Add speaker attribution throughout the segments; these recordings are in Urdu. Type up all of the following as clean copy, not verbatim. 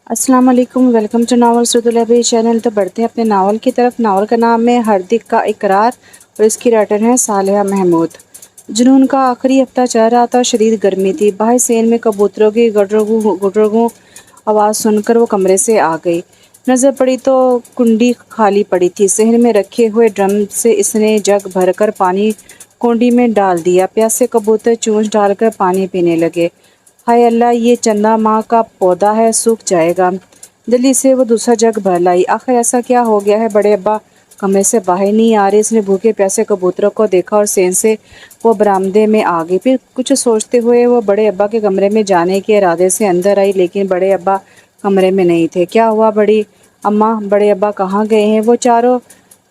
Speaker 1: السلام علیکم، ویلکم ٹو ناول سردلبی چینل۔ تو بڑھتے ہیں اپنے ناول کی طرف۔ ناول کا نام ہے ہردک کا اقرار اور اس کی رائٹر ہیں صالحہ محمود۔ جنون کا آخری ہفتہ چل رہا تھا، شدید گرمی تھی۔ باہر سین میں کبوتروں کی گڈرگوں آواز سن کر وہ کمرے سے آ گئی۔ نظر پڑی تو کنڈی خالی پڑی تھی۔ صحن میں رکھے ہوئے ڈرم سے اس نے جگ بھر کر پانی کنڈی میں ڈال دیا۔ پیاسے کبوتر چونچ ڈال کر پانی پینے لگے۔ ہائے اللہ، یہ چندہ ماہ کا پودا ہے، سوکھ جائے گا۔ جلدی سے وہ دوسرا جگ بھر لائی۔ آخر ایسا کیا ہو گیا ہے؟ بڑے ابا کمرے سے باہر نہیں آ رہے۔ اس نے بھوکے پیاسے کبوتروں کو دیکھا اور سین سے وہ برآمدے میں آ گئی۔ پھر کچھ سوچتے ہوئے وہ بڑے ابا کے کمرے میں جانے کے ارادے سے اندر آئی، لیکن بڑے ابا کمرے میں نہیں تھے۔ کیا ہوا بڑی اماں؟ بڑے ابا کہاں گئے ہیں؟ وہ چاروں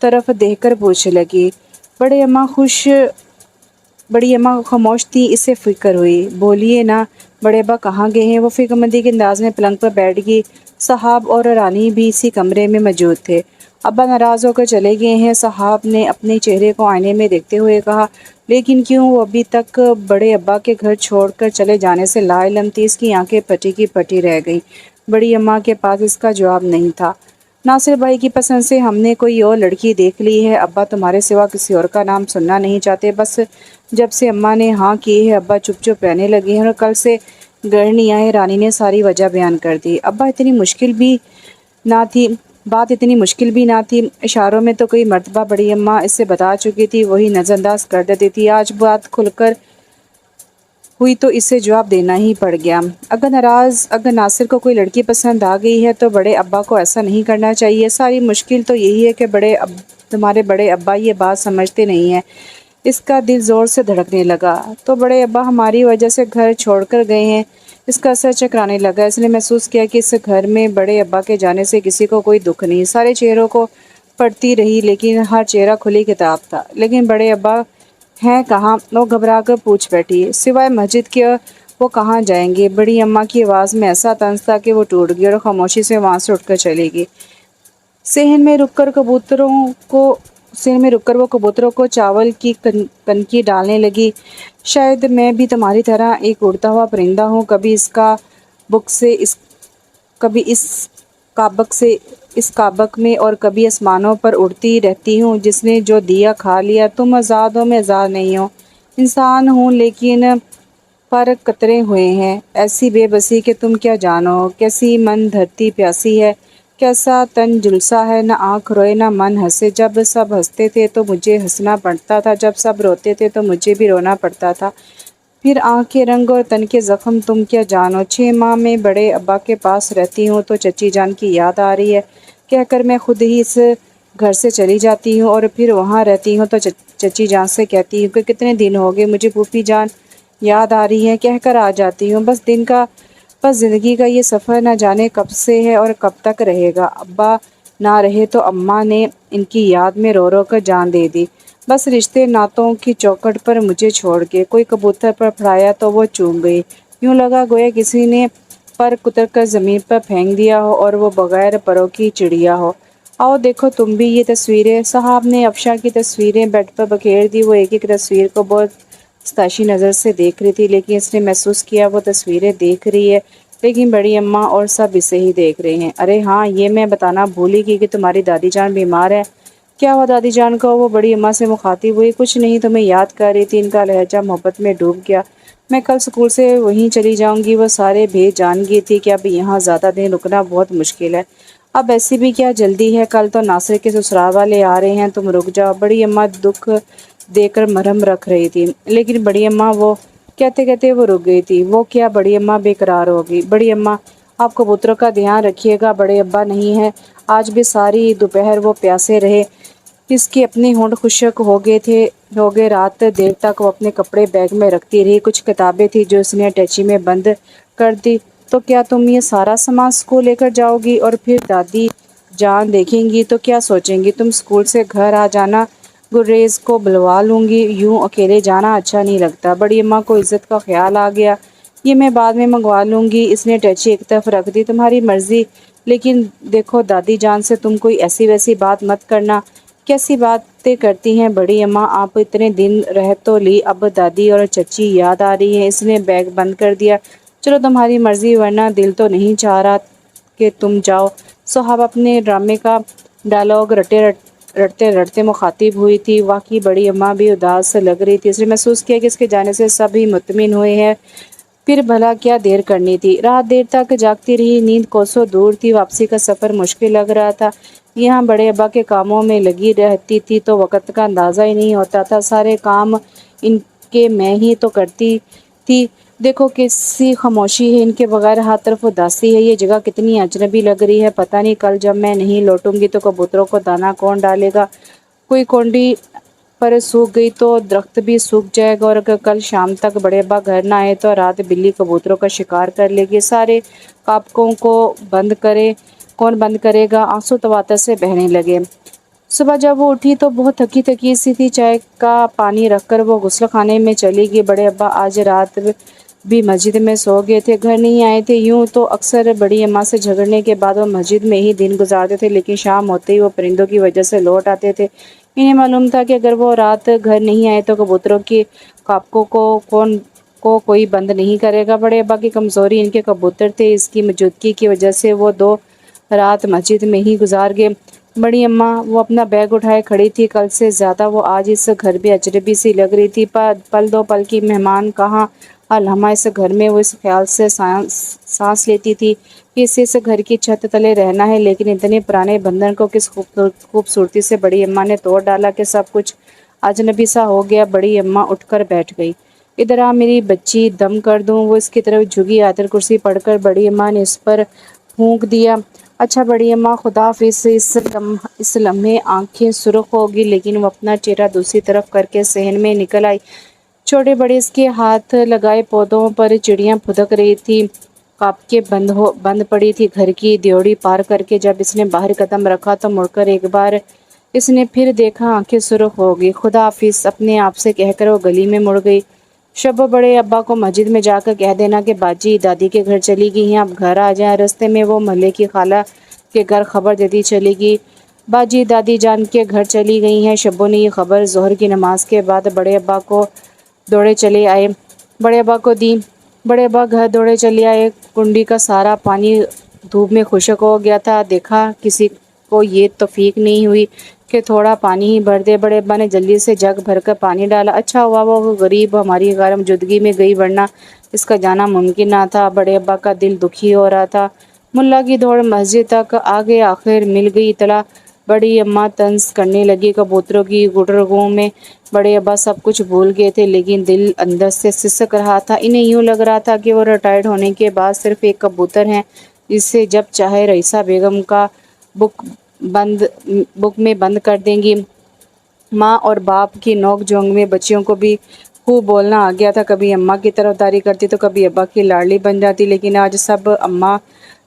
Speaker 1: طرف دیکھ کر پوچھنے لگی۔ بڑی اماں خاموش تھی، اسے فکر ہوئی۔ بولیے نا، بڑے ابا کہاں گئے ہیں؟ وہ فکر مندی کے انداز میں پلنگ پر بیٹھ گئی۔ صاحب اور رانی بھی اسی کمرے میں موجود تھے۔ ابا ناراض ہو کر چلے گئے ہیں، صاحب نے اپنے چہرے کو آئینے میں دیکھتے ہوئے کہا۔ لیکن کیوں؟ وہ ابھی تک بڑے ابا کے گھر چھوڑ کر چلے جانے سے لا علم تھی۔ اس کی آنکھیں پٹی کی پٹی رہ گئیں۔ بڑی اماں کے پاس اس کا جواب نہیں تھا۔ ناصر بھائی کی پسند سے ہم نے کوئی اور لڑکی دیکھ لی ہے۔ ابا تمہارے سوا کسی اور کا نام سننا نہیں چاہتے۔ بس جب سے اماں نے ہاں کی ہے، ابا چپ چپ رہنے لگے ہیں اور کل سے گھر نہیں آئے۔ رانی نے ساری وجہ بیان کر دی۔ ابا اتنی مشکل بھی نہ تھی۔ اشاروں میں تو کئی مرتبہ بڑی اماں اس سے بتا چکی تھی، وہی نظر انداز کر دیتی تھی۔ آج بات کھل کر ہوئی تو اسے جواب دینا ہی پڑ گیا۔ اگر ناصر کو کوئی لڑکی پسند آ گئی ہے تو بڑے ابا کو ایسا نہیں کرنا چاہیے۔ ساری مشکل تو یہی ہے کہ تمہارے بڑے ابا یہ بات سمجھتے نہیں ہیں۔ اس کا دل زور سے دھڑکنے لگا۔ تو بڑے ابا ہماری وجہ سے گھر چھوڑ کر گئے ہیں؟ اس کا سر چکرانے لگا۔ اس نے محسوس کیا کہ اس گھر میں بڑے ابا کے جانے سے کسی کو کوئی دکھ نہیں۔ سارے چہروں کو پڑھتی رہی، لیکن ہر چہرہ کھلی کتاب تھا۔ لیکن بڑے ابا ہیں کہاں؟ وہ گھبرا کر پوچھ بیٹھی۔ سوائے مسجد کے وہ کہاں جائیں گے؟ بڑی اماں کی آواز میں ایسا طنز تھا کہ وہ ٹوٹ گئی اور خاموشی سے وہاں سے اٹھ کر چلی گئی۔ صحن میں رک کر وہ کبوتروں کو چاول کی کنکی ڈالنے لگی۔ شاید میں بھی تمہاری طرح ایک اڑتا ہوا پرندہ ہوں، کبھی اس کابک میں اور کبھی آسمانوں پر اڑتی رہتی ہوں۔ جس نے جو دیا کھا لیا۔ تم آزاد ہو، میں آزاد نہیں ہوں۔ انسان ہوں، لیکن پر قطرے ہوئے ہیں۔ ایسی بے بسی کہ تم کیا جانو۔ کیسی من دھرتی پیاسی ہے، کیسا تن جھلسا ہے۔ نہ آنکھ روئے نہ من ہنسے۔ جب سب ہنستے تھے تو مجھے ہنسنا پڑتا تھا، جب سب روتے تھے تو مجھے بھی رونا پڑتا تھا۔ پھر آنکھ کے رنگ اور تن کے زخم تم کیا جانو۔ 6 ماہ میں بڑے ابا کے پاس رہتی ہوں تو چچی جان کی یاد آ رہی ہے کہہ کر میں خود ہی اس گھر سے چلی جاتی ہوں، اور پھر وہاں رہتی ہوں تو چچی جان سے کہتی ہوں کہ کتنے دن ہو گئے، مجھے پھوپھی جان یاد آ رہی ہے کہہ کر آ جاتی ہوں۔ بس زندگی کا یہ سفر نہ جانے کب سے ہے اور کب تک رہے گا۔ ابا نہ رہے تو اماں نے ان کی یاد میں رو رو کر جان دے دی۔ بس رشتے ناتوں کی چوکھٹ پر مجھے چھوڑ کے کوئی کبوتر پر پھڑایا تو وہ چونک گئی۔ یوں لگا گویا کسی نے پر کتر کر زمین پر پھینک دیا ہو اور وہ بغیر پروں کی چڑیا ہو۔ آؤ دیکھو تم بھی یہ تصویریں۔ صاحب نے افشاں کی تصویریں بیڈ پر بکھیر دی۔ وہ ایک ایک تصویر کو بہت ستائشی نظر سے دیکھ رہی تھی، لیکن اس نے محسوس کیا وہ تصویریں دیکھ رہی ہے، لیکن بڑی اماں اور سب اسے ہی دیکھ رہے ہیں۔ ارے ہاں، یہ میں بتانا بھول ہی گئی کہ تمہاری دادی جان بیمار ہے۔ کیا ہوا دادی جان کو؟ وہ بڑی اماں سے مخاطب ہوئی۔ کچھ نہیں، تمہیں یاد کر رہی تھی۔ ان کا لہجہ محبت میں ڈوب گیا۔ میں کل اسکول سے وہیں چلی جاؤں گی۔ وہ سارے بھید جان گئی تھی کہ اب یہاں زیادہ دن رکنا بہت مشکل ہے۔ اب ایسی بھی کیا جلدی ہے؟ کل تو ناصر کے سسرال والے آ رہے ہیں، تم رک جاؤ۔ بڑی اماں دکھ دے کر مرہم رکھ رہی تھی، لیکن بڑی اماں وہ کہتے وہ رک گئی تھی۔ وہ کیا؟ بڑی اماں بے قرار ہو گئی۔ بڑی اماں، آپ کبوتروں کا دھیان رکھیے گا، بڑے ابا نہیں ہے۔ آج بھی ساری دوپہر وہ پیاسے رہے۔ اس کے اپنے ہونٹ خشک ہو گئے۔ رات دیر تک وہ اپنے کپڑے بیگ میں رکھتی رہی۔ کچھ کتابیں تھی جو اس نے اٹیچی میں بند کر دی۔ تو کیا تم یہ سارا سامان اسکول لے کر جاؤ گی؟ اور پھر دادی جان دیکھیں گی تو کیا سوچیں گی؟ تم اسکول سے گھر آ جانا، گریز کو بلوا لوں گی، یوں اکیلے جانا اچھا نہیں لگتا۔ بڑی اماں کو عزت کا خیال آ گیا۔ یہ میں بعد میں منگوا لوں گی۔ اس نے اٹیچی ایک طرف رکھ دی۔ تمہاری مرضی، لیکن دیکھو دادی جان سے تم کوئی ایسی ویسی بات مت کرنا۔ کیسی باتیں کرتی ہیں بڑی اماں؟ آپ اتنے دن رہ تو لی، اب دادی اور چچی یاد آ رہی ہیں۔ اس نے بیگ بند کر دیا۔ چلو تمہاری مرضی، ورنہ دل تو نہیں چاہ رہا کہ تم جاؤ۔ صحاب اپنے ڈرامے کا ڈائلاگ رٹتے رٹتے مخاطب ہوئی تھی۔ واقعی بڑی اماں بھی اداس لگ رہی تھی۔ اس نے محسوس کیا کہ اس کے جانے سے سب ہی مطمئن ہوئے ہیں، پھر بھلا کیا دیر کرنی تھی۔ رات دیر تک جاگتی رہی، نیند کوسوں دور تھی، واپسی کا سفر مشکل لگ رہا تھا۔ یہاں بڑے ابا کے کاموں میں لگی رہتی تھی تو وقت کا اندازہ ہی نہیں ہوتا تھا، سارے کام ان کے میں ہی تو کرتی تھی۔ دیکھو کیسی خاموشی ہے، ان کے بغیر ہر طرف اداسی ہے، یہ جگہ کتنی اجنبی لگ رہی ہے، پتہ نہیں کل جب میں نہیں لوٹوں گی تو کبوتروں کو دانہ کون ڈالے گا۔ کوئی کونڈی پر سوکھ گئی تو درخت بھی سوکھ جائے گا، اور اگر کل شام تک بڑے ابا گھر نہ آئے تو رات بلی کبوتروں کا شکار کر لے گی، سارے کاپکوں کو کون بند کرے گا۔ آنسو تواتر سے بہنے لگے۔ صبح جب وہ اٹھی تو بہت تھکی تھکی سی تھی، چائے کا پانی رکھ کر وہ غسل خانے میں چلی گئی۔ بڑے ابا آج رات بھی مسجد میں سو گئے تھے، گھر نہیں آئے تھے۔ یوں تو اکثر بڑی اماں سے جھگڑنے کے بعد وہ مسجد میں ہی دن گزارتے تھے، لیکن شام ہوتے ہی وہ پرندوں کی وجہ سے لوٹ آتے تھے۔ انہیں معلوم تھا کہ اگر وہ رات گھر نہیں آئے تو کبوتروں کے کاپکوں کو کوئی بند نہیں کرے گا۔ بڑے ابا کی کمزوری ان کے کبوتر تھے، اس کی موجودگی کی وجہ سے وہ 2 رات مسجد میں ہی گزار گئے۔ بڑی اماں وہ اپنا بیگ اٹھائے کھڑی تھی، کل سے زیادہ وہ آج اس گھر بھی اجنبی سی لگ رہی تھی۔ پل دو پل کی مہمان کہاں ہر لمحہ اس گھر میں وہ اس خیال سے سانس لیتی تھی کہ اسے اس گھر کی چھت تلے رہنا ہے، لیکن اتنے پرانے بندھن کو کس خوبصورتی سے بڑی اماں نے توڑ ڈالا کہ سب کچھ اجنبی سا ہو گیا۔ بڑی اماں اٹھ کر بیٹھ گئی۔ ادھر آ میری بچی، دم کر دوں۔ وہ اس کی طرف جھکی، آیت الکرسی پڑھ کر بڑی اماں نے اس پر پھونک دیا۔ اچھا بڑی اماں، خدا حافظ۔ اس لمحے آنکھیں سرخ ہوگی، لیکن وہ اپنا چہرہ دوسری طرف کر کے صحن میں نکل آئی۔ چھوٹے بڑے اس کے ہاتھ لگائے پودوں پر چڑیاں پھدک رہی تھی، کاپکیں بند پڑی تھی۔ گھر کی دیوڑی پار کر کے جب اس نے باہر قدم رکھا تو مڑ کر ایک بار اس نے پھر دیکھا، آنکھیں سرخ ہو گئی۔ خدا حافظ اپنے آپ سے کہہ کر وہ گلی میں مڑ گئی۔ شبو، بڑے ابا کو مسجد میں جا کر کہہ دینا کہ باجی دادی کے گھر چلی گئی ہیں، اب گھر آ جائیں۔ رستے میں وہ محلے کی خالہ کے گھر خبر دیتی چلی گئی، باجی دادی جان کے گھر چلی گئی ہیں۔ شبو نے یہ خبر ظہر کی نماز کے بعد بڑے ابا کو دوڑے چلے آئے، بڑے ابا کو دی۔ بڑے ابا گھر دوڑے چلے آئے، کنڈی کا سارا پانی دھوپ میں خشک ہو گیا تھا۔ دیکھا کسی کو یہ توفیق نہیں ہوئی کہ تھوڑا پانی ہی بھر دے۔ بڑے ابا نے جلدی سے جگ بھر کر پانی ڈالا۔ اچھا ہوا وہ غریب ہماری غیر موجودگی میں گئی، ورنہ اس کا جانا ممکن نہ تھا۔ بڑے ابا کا دل دکھی ہو رہا تھا۔ ملا کی دوڑ مسجد تک آ گئے، آخر مل گئی اطلاع۔ بڑی اماں طنز کرنے لگی، کبوتروں کی گٹرگوں میں بڑے ابا سب کچھ بھول گئے تھے، لیکن دل اندر سے سسک رہا تھا۔ انہیں یوں لگ رہا تھا کہ وہ ریٹائرڈ ہونے کے بعد صرف ایک کبوتر ہیں، جسے جب چاہے رئیسہ بیگم کا بک میں بند کر دیں گی۔ ماں اور باپ کی نوک جھونک میں بچیوں کو بھی خوب بولنا آ گیا تھا، کبھی اماں کی طرفداری کرتی تو کبھی ابا کی لاڈلی بن جاتی، لیکن آج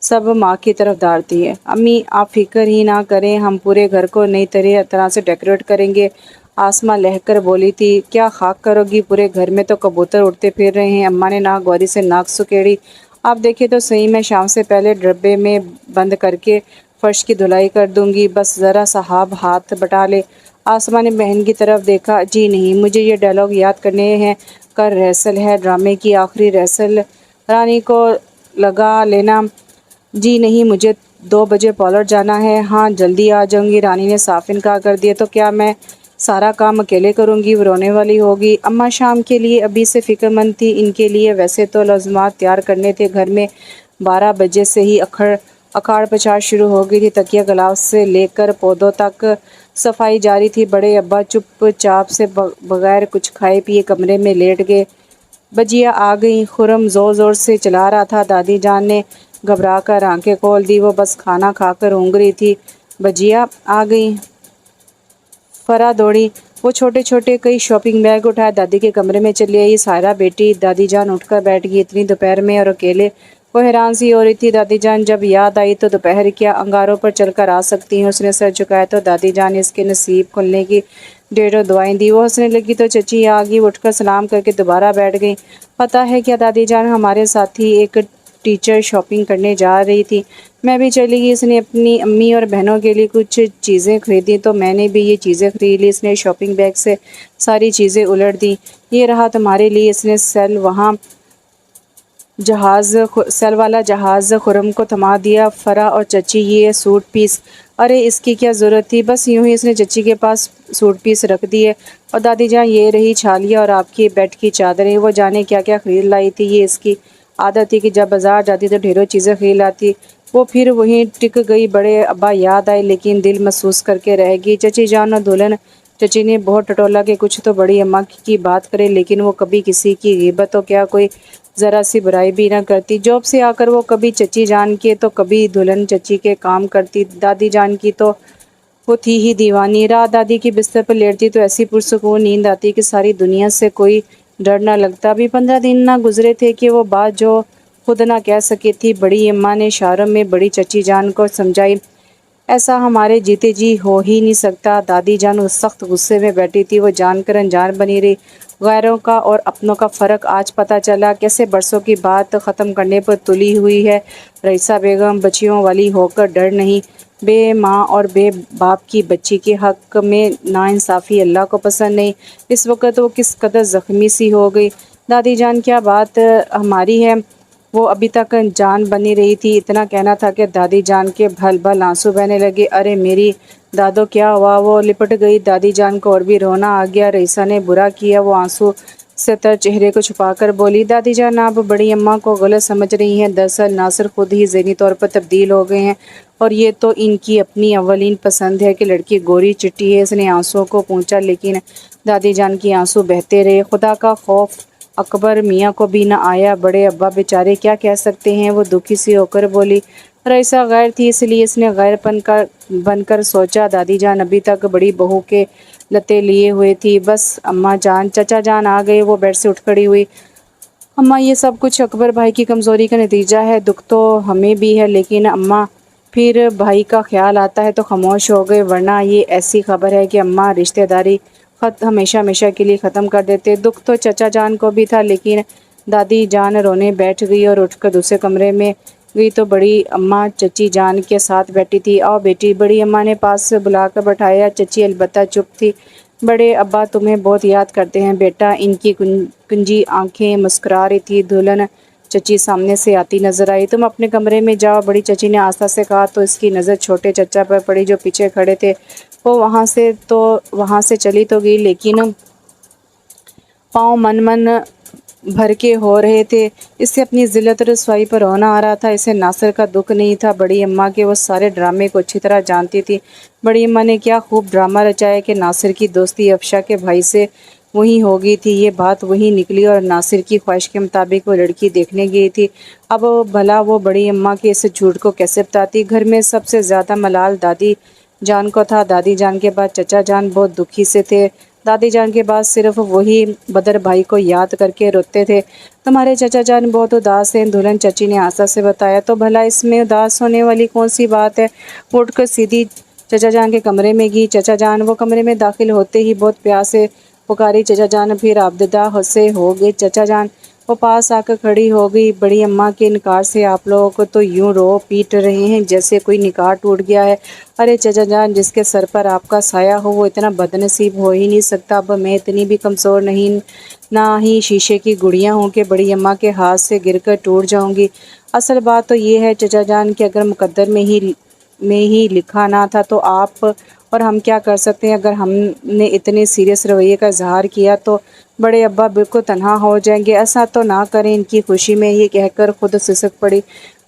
Speaker 1: سب ماں کی طرفدار تھی۔ امی آپ فکر ہی نہ کریں، ہم پورے گھر کو نئی طرح سے ڈیکوریٹ کریں گے، آسماں لہک کر بولی تھی۔ کیا خاک کرو گی، پورے گھر میں تو کبوتر اڑتے پھر رہے ہیں۔ اماں نے ناگواری سے ناک سکیڑی۔ آپ دیکھیں تو صحیح، میں شام سے پہلے ڈبے میں بند کر کے فرش کی دھلائی کر دوں گی، بس ذرا صاحب ہاتھ بٹا لے۔ آسماں نے بہن کی طرف دیکھا۔ جی نہیں، مجھے یہ ڈائلاگ یاد کرنے ہیں، کل ریہرسل ہے، ڈرامے کی آخری ریہرسل، رانی کو لگا لینا۔ جی نہیں، مجھے 2 بجے پارلر جانا ہے۔ ہاں جلدی آ جاؤں گی، رانی نے صاف انکار کر دیا۔ تو کیا میں سارا کام اکیلے کروں گی؟ وہ رونے والی ہوگی۔ اماں شام کے لیے ابھی سے فکر مند تھی، ان کے لیے ویسے تو لازمات تیار کرنے تھے۔ گھر میں 12 بجے سے ہی اکھاڑ پچھاڑ شروع ہو گئی تھی، تکیہ غلاف سے لے کر پودوں تک صفائی جاری تھی۔ بڑے ابا چپ چاپ سے بغیر کچھ کھائے پیے کمرے میں لیٹ گئے۔ بجیا آ گئیں، خرم زور زور سے چلا رہا تھا۔ دادی جان نے گھبرا کر آنکھیں کھول دی، وہ بس کھانا کھا کر اونگ رہی تھی۔ بجیا آ گئیں، فرا دوڑی، وہ چھوٹے چھوٹے کئی شاپنگ بیگ اٹھائے دادی کے کمرے میں چلی آئی۔ سائرہ بیٹی، دادی جان اٹھ کر بیٹھ گئی، اتنی دوپہر میں اور اکیلے؟ وہ حیران سی ہو رہی تھی۔ دادی جان جب یاد آئی تو دوپہر کیا انگاروں پر چل کر آ سکتی ہیں؟ اس نے سر جھکایا تو دادی جان نے اس کے نصیب کھلنے کی ڈھیروں دعائیں دی۔ وہ ہنسنے لگی تو چچی آ گئی، وہ اٹھ کر سلام کر کے دوبارہ بیٹھ گئی۔ پتہ ہے کیا دادی جان، ہمارے ساتھ ہی ایک ٹیچر شاپنگ کرنے جا رہی تھی، میں بھی چلی گئی۔ اس نے اپنی امی اور بہنوں کے لیے کچھ چیزیں خریدی تو میں نے بھی یہ چیزیں خرید لی۔ اس نے شاپنگ بیگ سے ساری چیزیں الٹ دیں۔ یہ رہا تمہارے لیے۔ اس نے سیل وہاں سیل والا جہاز خرم کو تھما دیا۔ فرح اور چچی یہ سوٹ پیس، ارے اس کی کیا ضرورت تھی، بس یوں ہی اس نے چچی کے پاس سوٹ پیس رکھ دیے۔ اور دادی جان یہ رہی چھالیاں اور آپ کی بیڈ کی چادریں، وہ جانے کیا کیا خرید لائی تھی۔ یہ اس کی عادت تھی کہ جب بازار جاتی تو ڈھیروں چیزیں خرید لاتی۔ وہ پھر وہیں ٹک گئی۔ بڑے ابا یاد آئے لیکن دل محسوس کر کے رہ گئی۔ چچی جان اور دلہن چچی نے بہت ٹٹولا کہ کچھ تو بڑی اماں کی بات کرے، لیکن وہ کبھی کسی کی غیبت تو کیا کوئی ذرا سی برائی بھی نہ کرتی۔ جاب سے آ کر وہ کبھی چچی جان کے تو کبھی دلہن چچی کے کام کرتی۔ دادی جان کی تو وہ تھی ہی دیوانی۔ رات دادی کی بستر پر لیٹتی تو ایسی پرسکون نیند آتی کہ ساری دنیا سے کوئی ڈر نہ لگتا۔ ابھی 15 دن نہ گزرے تھے کہ وہ بات جو خود نہ کہہ سکی تھی بڑی اماں نے اشاروں میں بڑی چچی جان کو سمجھائی۔ ایسا ہمارے جیتے جی ہو ہی نہیں سکتا۔ دادی جان اس سخت غصے میں بیٹھی تھی، وہ جان کر انجان بنی رہی۔ غیروں کا اور اپنوں کا فرق آج پتہ چلا، کیسے برسوں کی بات ختم کرنے پر تلی ہوئی ہے رئیسہ بیگم۔ بچیوں والی ہو کر ڈر نہیں، بے ماں اور بے باپ کی بچی کے حق میں ناانصافی اللہ کو پسند نہیں۔ اس وقت وہ کس قدر زخمی سی ہو گئی۔ دادی جان کیا بات ہماری ہے، وہ ابھی تک جان بنی رہی تھی۔ اتنا کہنا تھا کہ دادی جان کے بھل بھل آنسو بہنے لگے۔ ارے میری دادو کیا ہوا، وہ لپٹ گئی۔ دادی جان کو اور بھی رونا آ گیا۔ رئیسہ نے برا کیا، وہ آنسو سے تر چہرے کو چھپا کر بولی۔ دادی جان آپ بڑی اماں کو غلط سمجھ رہی ہیں، دراصل ناصر خود ہی ذہنی طور پر تبدیل ہو گئے ہیں، اور یہ تو ان کی اپنی اولین پسند ہے کہ لڑکی گوری چٹی ہے۔ اس نے آنسوؤں کو پونچھا لیکن دادی جان کی آنسو بہتے رہے۔ خدا کا خوف اکبر میاں کو بھی نہ آیا۔ بڑے ابا بیچارے کیا کہہ سکتے ہیں، وہ دکھی سی ہو کر بولی۔ رئیسہ غیر تھی اس لیے اس نے غیر بن کر سوچا۔ دادی جان ابھی تک بڑی بہو کے لتے لیے ہوئے تھی۔ بس اماں جان، چچا جان آ گئے۔ وہ بیڈ سے اٹھ کھڑی ہوئی۔ اماں یہ سب کچھ اکبر بھائی کی کمزوری کا نتیجہ ہے، دکھ تو ہمیں بھی ہے، لیکن اماں پھر بھائی کا خیال آتا ہے تو خاموش ہو گئے، ورنہ یہ ایسی خبر ہے کہ اماں رشتہ داری خط ہمیشہ ہمیشہ کے لیے ختم کر دیتے۔ دکھ تو چچا جان کو بھی تھا، لیکن دادی جان رونے بیٹھ گئی اور اٹھ کر دوسرے کمرے میں گئی تو بڑی اماں چچی جان کے ساتھ بیٹھی تھی۔ آؤ بیٹی، بڑی اماں نے پاس سے بلا کر بٹھایا۔ چچی البتہ چپ تھی۔ بڑے ابا تمہیں بہت یاد کرتے ہیں بیٹا۔ ان کی کنجی آنکھیں مسکرا رہی تھی۔ دلہن چچی سامنے سے آتی نظر آئی۔ تم اپنے کمرے میں جاؤ، بڑی چچی نے آستہ سے کہا تو اس کی نظر چھوٹے چچا پر پڑی جو پیچھے کھڑے تھے۔ وہ وہاں سے چلی تو گئی، لیکن پاؤں من بھر کے ہو رہے تھے۔ اس سے اپنی ذلت اور رسوائی پر رونا آ رہا تھا۔ اسے ناصر کا دکھ نہیں تھا، بڑی اماں کے وہ سارے ڈرامے کو اچھی طرح جانتی تھی۔ بڑی اماں نے کیا خوب ڈرامہ رچایا کہ ناصر کی دوستی افشا کے بھائی سے وہیں ہو گئی تھی۔ یہ بات وہیں نکلی اور ناصر کی خواہش کے مطابق وہ لڑکی دیکھنے گئی تھی۔ اب بھلا وہ بڑی اماں کے اس جھوٹ کو کیسے بتاتی؟ گھر میں سب سے زیادہ ملال دادی جان کو تھا۔ دادی جان کے بعد چچا جان بہت دکھی سے تھے۔ دادی جان کے بعد صرف وہی بدر بھائی کو یاد کر کے روتے تھے۔ تمہارے چچا جان بہت اداس ہیں، دلہن چچی نے آسا سے بتایا۔ تو بھلا اس میں اداس ہونے والی کون سی بات ہے؟ وہ اٹھ کر سیدھی چچا جان کے کمرے میں گئی۔ چچا جان، وہ کمرے میں داخل ہوتے ہی بہت پیاس سے پکاری چچا جان، پھر آبدہ سے ہو گئے چچا جان۔ وہ پاس آ کر کھڑی ہو گئی۔ بڑی اماں کے انکار سے آپ لوگوں کو تو یوں رو پیٹ رہے ہیں جیسے کوئی نکاح ٹوٹ گیا ہے۔ ارے چچا جان، جس کے سر پر آپ کا سایہ ہو وہ اتنا بد نصیب ہو ہی نہیں سکتا۔ اب میں اتنی بھی کمزور نہیں، نہ ہی شیشے کی گڑیاں ہوں کہ بڑی اماں کے ہاتھ سے گر کر ٹوٹ جاؤں گی۔ اصل بات تو یہ ہے چچا جان کہ اگر مقدر میں ہی لکھا نہ تھا تو آپ اور ہم کیا کر سکتے ہیں؟ اگر ہم نے اتنے سیریس رویے کا اظہار کیا تو بڑے ابا بالکل تنہا ہو جائیں گے۔ ایسا تو نہ کریں۔ ان کی خوشی میں یہ کہہ کر خود سسک پڑی۔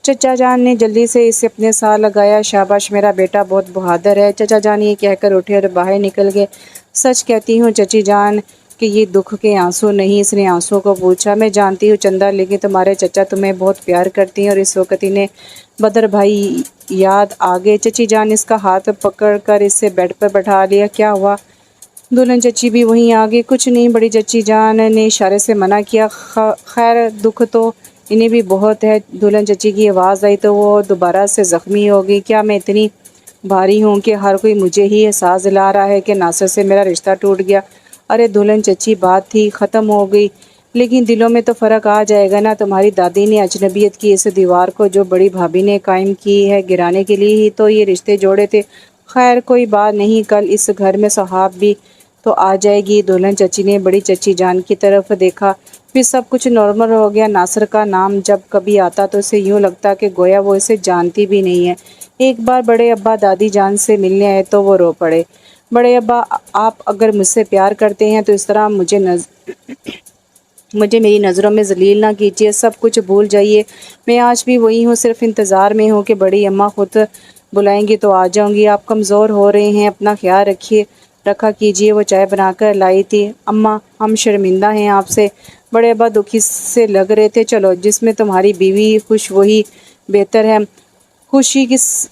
Speaker 1: چچا جان نے جلدی سے اسے اپنے ساتھ لگایا۔ شاباش، میرا بیٹا بہت بہادر ہے۔ چچا جان یہ کہہ کر اٹھے اور باہر نکل گئے۔ سچ کہتی ہوں چچی جان کہ یہ دکھ کے آنسو نہیں۔ اس نے آنسوؤں کو پوچھا۔ میں جانتی ہوں چندا، لیکن تمہارے چچا تمہیں بہت پیار کرتی ہیں اور اس وقت انہیں بدر بھائی یاد آ گئے۔ چچی جان اس کا ہاتھ پکڑ کر اسے بیڈ پر بٹھا لیا۔ کیا ہوا؟ دلہن چچی بھی وہیں آ گئی۔ کچھ نہیں، بڑی چچی جان نے اشارے سے منع کیا۔ خیر دکھ تو انہیں بھی بہت ہے۔ دلہن چچی کی آواز آئی تو وہ دوبارہ سے زخمی ہو گئی۔ کیا میں اتنی بھاری ہوں کہ ہر کوئی مجھے ہی احساس دلا رہا ہے کہ ناصر سے میرا رشتہ ٹوٹ گیا؟ ارے دلہن چچی، بات تھی ختم ہو گئی، لیکن دلوں میں تو فرق آ جائے گا نا۔ تمہاری دادی نے اجنبیت کی اس دیوار کو جو بڑی بھابھی نے قائم کی ہے گرانے کے لیے ہی تو یہ رشتے جوڑے تھے۔ خیر کوئی بات نہیں، کل اس گھر میں سوہاگ بھی تو آ جائے گی۔ دلہن چچی نے بڑی چچی جان کی طرف دیکھا۔ پھر سب کچھ نارمل ہو گیا۔ ناصر کا نام جب کبھی آتا تو اسے یوں لگتا کہ گویا وہ اسے جانتی بھی نہیں ہے۔ ایک بار بڑے ابا دادی جان سے ملنے آئے تو وہ رو پڑے۔ بڑے ابا، آپ اگر مجھ سے پیار کرتے ہیں تو اس طرح مجھے میری نظروں میں ذلیل نہ کیجیے، سب کچھ بھول جائیے۔ میں آج بھی وہی ہوں، صرف انتظار میں ہوں کہ بڑی اماں خود بلائیں گی تو آ جاؤں گی۔ آپ کمزور ہو رہے ہیں، اپنا خیال رکھا کیجیے۔ وہ چائے بنا کر لائی تھی۔ اماں، ہم شرمندہ ہیں آپ سے۔ بڑے ابا دکھی سے لگ رہے تھے۔ چلو، جس میں تمہاری بیوی خوش وہی بہتر ہے۔ خوشی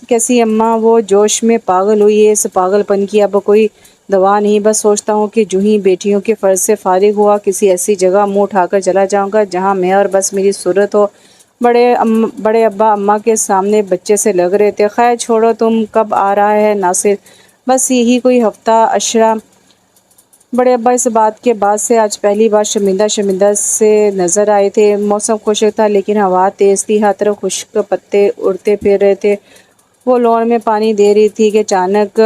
Speaker 1: کیسی اماں؟ وہ جوش میں پاگل ہوئی ہے۔ اس پاگل پن کی اب کوئی دوا نہیں۔ بس سوچتا ہوں کہ جو ہی بیٹیوں کے فرض سے فارغ ہوا کسی ایسی جگہ منہ اٹھا کر چلا جاؤں گا جہاں میں اور بس میری صورت ہو۔ بڑے ابا اماں کے سامنے بچے سے لگ رہے تھے۔ خیر چھوڑو، تم کب آ رہا ہے ناصر؟ بس یہی کوئی ہفتہ عشرہ۔ بڑے ابا اس بات کے بعد سے آج پہلی بار شرمندہ سے نظر آئے تھے۔ موسم خشک تھا لیکن ہوا تیز تھی، ہر طرف خشک پتے اڑتے پھر رہے تھے۔ وہ لون میں پانی دے رہی تھی کہ اچانک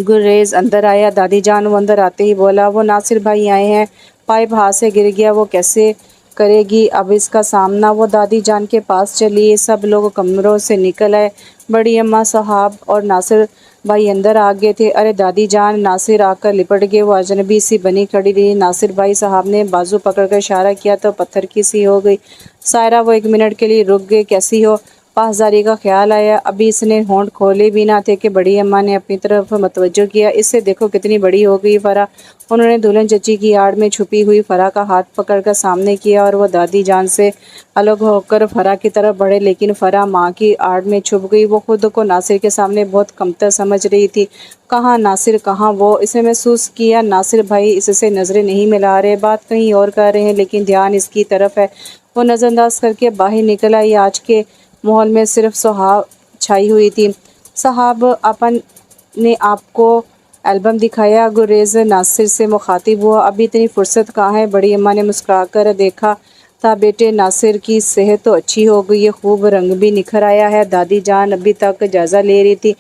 Speaker 1: گریز اندر آیا۔ دادی جان، وہ اندر آتے ہی بولا، وہ ناصر بھائی آئے ہیں۔ پائپ ہاتھ سے گر گیا، وہ کیسے کرے گی اب اس کا سامنا؟ وہ دادی جان کے پاس چلی۔ سب لوگ کمروں سے نکل آئے۔ بڑی اماں، صاحب اور ناصر بھائی اندر آ گئے تھے۔ ارے دادی جان! ناصر آ کر لپٹ گئے۔ وہ اجنبی سی بنی کھڑی رہی۔ ناصر بھائی صاحب نے بازو پکڑ کر اشارہ کیا تو پتھر کی سی ہو گئی۔ سائرہ، وہ ایک منٹ کے لیے رک گئے۔ کیسی ہو؟ پاسداری کا خیال آیا۔ ابھی اس نے ہونٹ کھولے بھی نہ تھے کہ بڑی اماں نے اپنی طرف متوجہ کیا۔ اس سے دیکھو کتنی بڑی ہو گئی فرح۔ انہوں نے دلہن چچی کی آڑ میں چھپی ہوئی فرح کا ہاتھ پکڑ کر سامنے کیا اور وہ دادی جان سے الگ ہو کر فرح کی طرف بڑھے، لیکن فرح ماں کی آڑ میں چھپ گئی۔ وہ خود کو ناصر کے سامنے بہت کمتر سمجھ رہی تھی۔ کہاں ناصر، کہاں وہ؟ اسے محسوس کیا ناصر بھائی اس سے نظریں نہیں ملا رہے، بات کہیں اور کر رہے ہیں، لیکن دھیان اس کی طرف ہے۔ وہ نظر انداز کر کے باہر نکل آئی۔ آج کے ماحول میں صرف سوہا چھائی ہوئی تھی۔ صاحب، آپا نے آپ کو البم دکھایا؟ گریز ناصر سے مخاطب ہوا۔ ابھی اتنی فرصت کہاں ہے؟ بڑی اماں نے مسکرا کر دیکھا تھا بیٹے، ناصر کی صحت تو اچھی ہو گئی ہے، خوب رنگ بھی نکھر آیا ہے۔ دادی جان ابھی تک جائزہ لے رہی تھی۔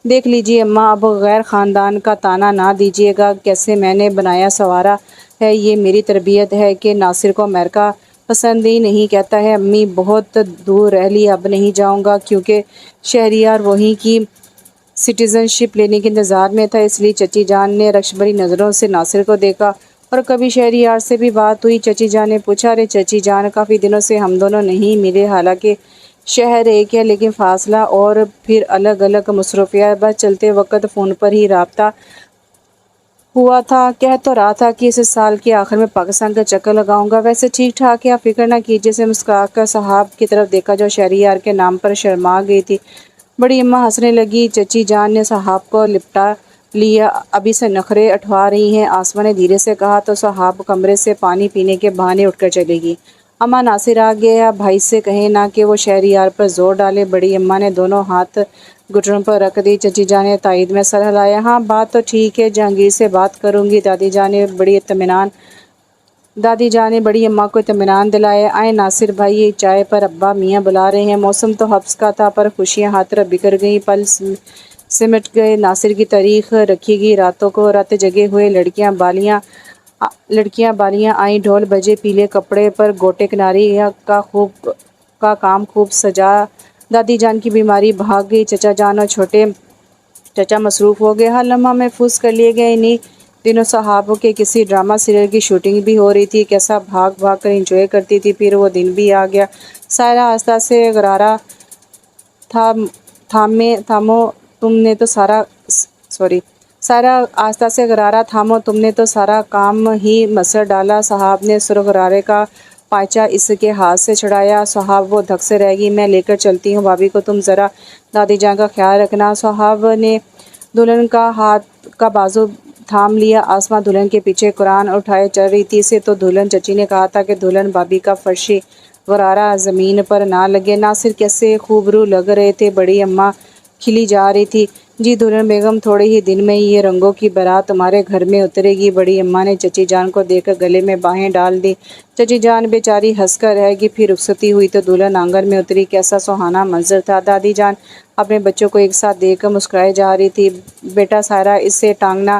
Speaker 1: دیکھ لیجیے اماں، اب غیر خاندان کا طعنہ نہ دیجیے گا۔ کیسے میں نے بنایا سنوارا ہے، یہ میری تربیت ہے کہ ناصر کو امریکہ پسند ہی نہیں، کہتا ہے امی بہت دور رہ لی، اب نہیں جاؤں گا، کیونکہ شہریار وہیں کی سٹیزن شپ لینے کے انتظار میں تھا۔ اس لیے چچی جان نے رکش بھری نظروں سے ناصر کو دیکھا۔ اور کبھی شہریار سے بھی بات ہوئی؟ چچی جان نے پوچھا۔ ارے چچی جان، کافی دنوں سے ہم دونوں نہیں ملے، حالانکہ شہر ایک ہے لیکن فاصلہ اور پھر الگ الگ مصروفیات، بس چلتے وقت فون پر ہی رابطہ ہوا تھا۔ کہہ تو رہا تھا کہ اس سال کے آخر میں پاکستان کا چکر لگاؤں گا۔ ویسے ٹھیک ٹھاک ہے، آپ فکر نہ کیجیے۔ سے مسکرا کر صاحب کی طرف دیکھا جو شہریار کے نام پر شرما گئی تھی۔ بڑی اماں ہنسنے لگی۔ چچی جان نے صاحب کو لپٹا لیا۔ ابھی سے نخرے اٹھوا رہی ہیں؟ آسما نے دھیرے سے کہا تو صاحب کمرے سے پانی پینے کے بہانے اٹھ کر چلے گی۔ اماں، ناصر آ گیا، بھائی سے کہیں نا کہ وہ شہریار پر زور ڈالے۔ بڑی اماں نے دونوں ہاتھ گھٹنوں پر رکھ دی۔ چچی جان نے تائید میں سر ہلایا۔ ہاں بات تو ٹھیک ہے، جہانگیر سے بات کروں گی۔ دادی جان نے بڑی اماں کو اطمینان دلایا۔ آئیں ناصر بھائی، چائے پر ابا میاں بلا رہے ہیں۔ موسم تو حبس کا تھا پر خوشیاں ہر طرف بکھر گئیں، پل سمٹ گئے۔ ناصر کی تاریخ رکھی گئی، راتوں کو رت جگے ہوئے لڑکیاں بالیاں آئیں، ڈھول بجے، پیلے کپڑے پر گوٹے کناری کا کام خوب سجا۔ دادی جان کی بیماری بھاگ گئی۔ چچا جان اور چھوٹے چچا مصروف ہو گئے، ہر لمحہ محفوظ کر لیے گئے۔ انہی دنوں صاحب کے کسی ڈرامہ سیریل کی شوٹنگ بھی ہو رہی تھی۔ کیسا بھاگ بھاگ کر انجوائے کرتی تھی۔ پھر وہ دن بھی آ گیا۔ سائرہ آہستہ سے غرارہ تھامو تم نے تو سارا کام ہی مسر ڈالا۔ صاحب نے سرخ غرارے کا پائچہ اس کے ہاتھ سے چھڑایا۔ صاحب وہ دھک سے رہ گئی، میں لے کر چلتی ہوں بھابھی کو، تم ذرا دادی جان کا خیال رکھنا۔ صاحب نے دلہن کا ہاتھ کا بازو تھام لیا۔ آسما دلہن کے پیچھے قرآن اٹھائے چل رہی تھی۔ اسے تو دلہن چچی نے کہا تھا کہ دلہن بھابھی کا فرشی غرارہ زمین پر نہ لگے۔ ناصر کیسے خوبرو لگ رہے تھے، بڑی اماں کھلی جا رہی تھی۔ جی دلہن بیگم، تھوڑے ہی دن میں یہ رنگوں کی بارات تمہارے گھر میں اترے گی۔ بڑی اماں نے چچی جان کو دیکھ کر گلے میں باہیں ڈال دی۔ چچی جان بیچاری ہنس کر رہ گئی۔ پھر رخصتی ہوئی تو دلہن آنگن میں اتری۔ کیسا سہانا منظر تھا۔ دادی جان اپنے بچوں کو ایک ساتھ دیکھ کر مسکرائے جا رہی تھی۔ بیٹا سائرہ، اس سے ٹانگنا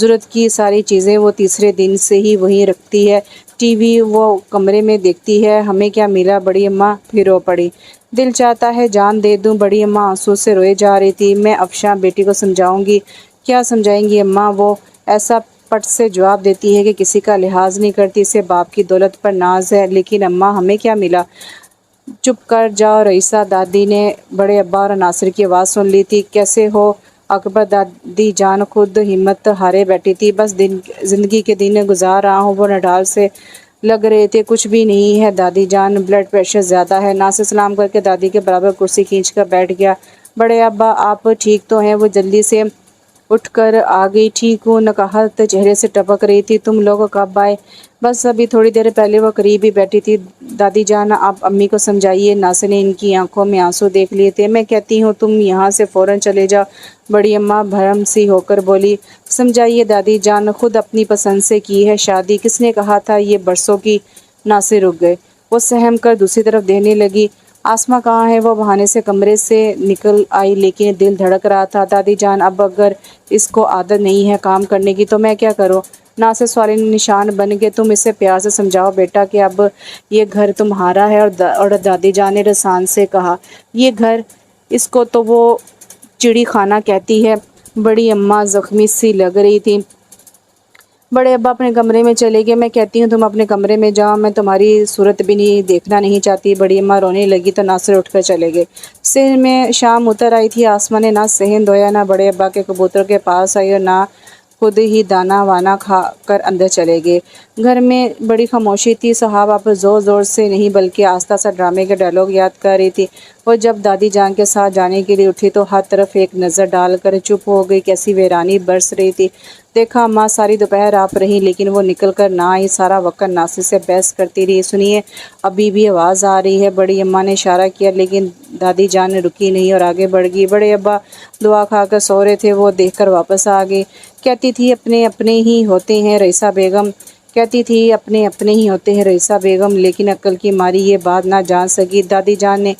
Speaker 1: ضرورت کی ساری چیزیں وہ تیسرے دن سے ہی وہیں رکھتی ہے، ٹی وی وہ کمرے میں دیکھتی ہے۔ ہمیں کیا ملا؟ بڑی اماں پھر رو پڑی۔ دل چاہتا ہے جان دے دوں، بڑی اماں آنسو سے روئے جا رہی تھی۔ میں افشاں بیٹی کو سمجھاؤں گی۔ کیا سمجھائیں گی اماں؟ وہ ایسا پٹ سے جواب دیتی ہے کہ کسی کا لحاظ نہیں کرتی، اسے باپ کی دولت پر ناز ہے۔ لیکن اماں ہمیں کیا ملا؟ چپ کر جاؤ رئیسہ، دادی نے بڑے ابا اور ناصر کی آواز سن لی تھی۔ کیسے ہو اکبر؟ دادی جان خود ہمت ہارے بیٹھی تھی۔ بس زندگی کے دن گزار رہا ہوں۔ وہ نڈال سے لگ رہے تھے۔ کچھ بھی نہیں ہے دادی جان، بلڈ پریشر زیادہ ہے۔ ناصر سلام کر کے دادی کے برابر کرسی کھینچ کر بیٹھ گیا۔ بڑے ابا آپ ٹھیک تو ہیں؟ وہ جلدی سے اٹھ کر آ گئی۔ ٹھیک ہوں، نقاہت چہرے سے ٹپک رہی تھی۔ تم لوگ کب آئے؟ بس ابھی تھوڑی دیر پہلے۔ وہ قریب ہی بیٹھی تھی۔ دادی جان آپ امی کو سمجھائیے۔ ناصر نے ان کی آنکھوں میں آنسو دیکھ لیے تھے۔ میں کہتی ہوں تم یہاں سے فوراً چلے جاؤ، بڑی اماں بھرم سی ہو کر بولی۔ سمجھائیے دادی جان، خود اپنی پسند سے کی ہے شادی، کس نے کہا تھا یہ برسوں کی؟ ناصر رک گئے۔ وہ سہم کر دوسری طرف دیکھنے لگی۔ آسماں کہاں ہے؟ وہ بہانے سے کمرے سے نکل آئی، لیکن دل دھڑک رہا تھا۔ دادی جان اب اگر اس کو عادت نہیں ہے کام کرنے کی تو میں کیا کروں؟ ناصر سوالی نشان بن گئے۔ تم اسے پیار سے سمجھاؤ بیٹا کہ اب یہ گھر تمہارا ہے۔ اور دادی جان نے رسان سے کہا، یہ گھر، اس کو تو وہ چڑی خانہ کہتی ہے۔ بڑی اماں زخمی سی لگ رہی تھی۔ بڑے ابا اپنے کمرے میں چلے گئے۔ میں کہتی ہوں تم اپنے کمرے میں جاؤ، میں تمہاری صورت بھی دیکھنا نہیں چاہتی۔ بڑی اماں رونے لگی تو ناصر اٹھ کر چلے گئے۔ صحن میں شام اتر آئی تھی۔ آسماں نے نہ صحن دھویا، نہ بڑے ابا کے کبوتروں کے پاس آئی اور نہ خود ہی دانہ وانا کھا کر اندر چلے گئے۔ گھر میں بڑی خاموشی تھی۔ صاحب آپ زور زور سے نہیں بلکہ آہستہ سا ڈرامے کے ڈائلاگ یاد کر رہی تھی۔ وہ جب دادی جان کے ساتھ جانے کے لیے اٹھی تو ہر طرف ایک نظر ڈال کر چپ ہو گئی۔ کیسی ویرانی برس رہی تھی۔ دیکھا اماں، ساری دوپہر آپ رہی لیکن وہ نکل کر نہ آئی، سارا وقت ناصر سے بحث کرتی رہی۔ سنیے، ابھی بھی آواز آ رہی ہے۔ بڑی اماں نے اشارہ کیا لیکن دادی جان نے رکی نہیں اور آگے بڑھ گئی۔ بڑے ابا دعا کھا کر سو رہے تھے، وہ دیکھ کر واپس آ گئی۔ کہتی تھی اپنے اپنے ہی ہوتے ہیں رئیسہ بیگم، کہتی تھی اپنے اپنے ہی ہوتے ہیں رئیسہ بیگم، لیکن عقل کی ماری یہ بات نہ جان سکی۔ دادی جان نے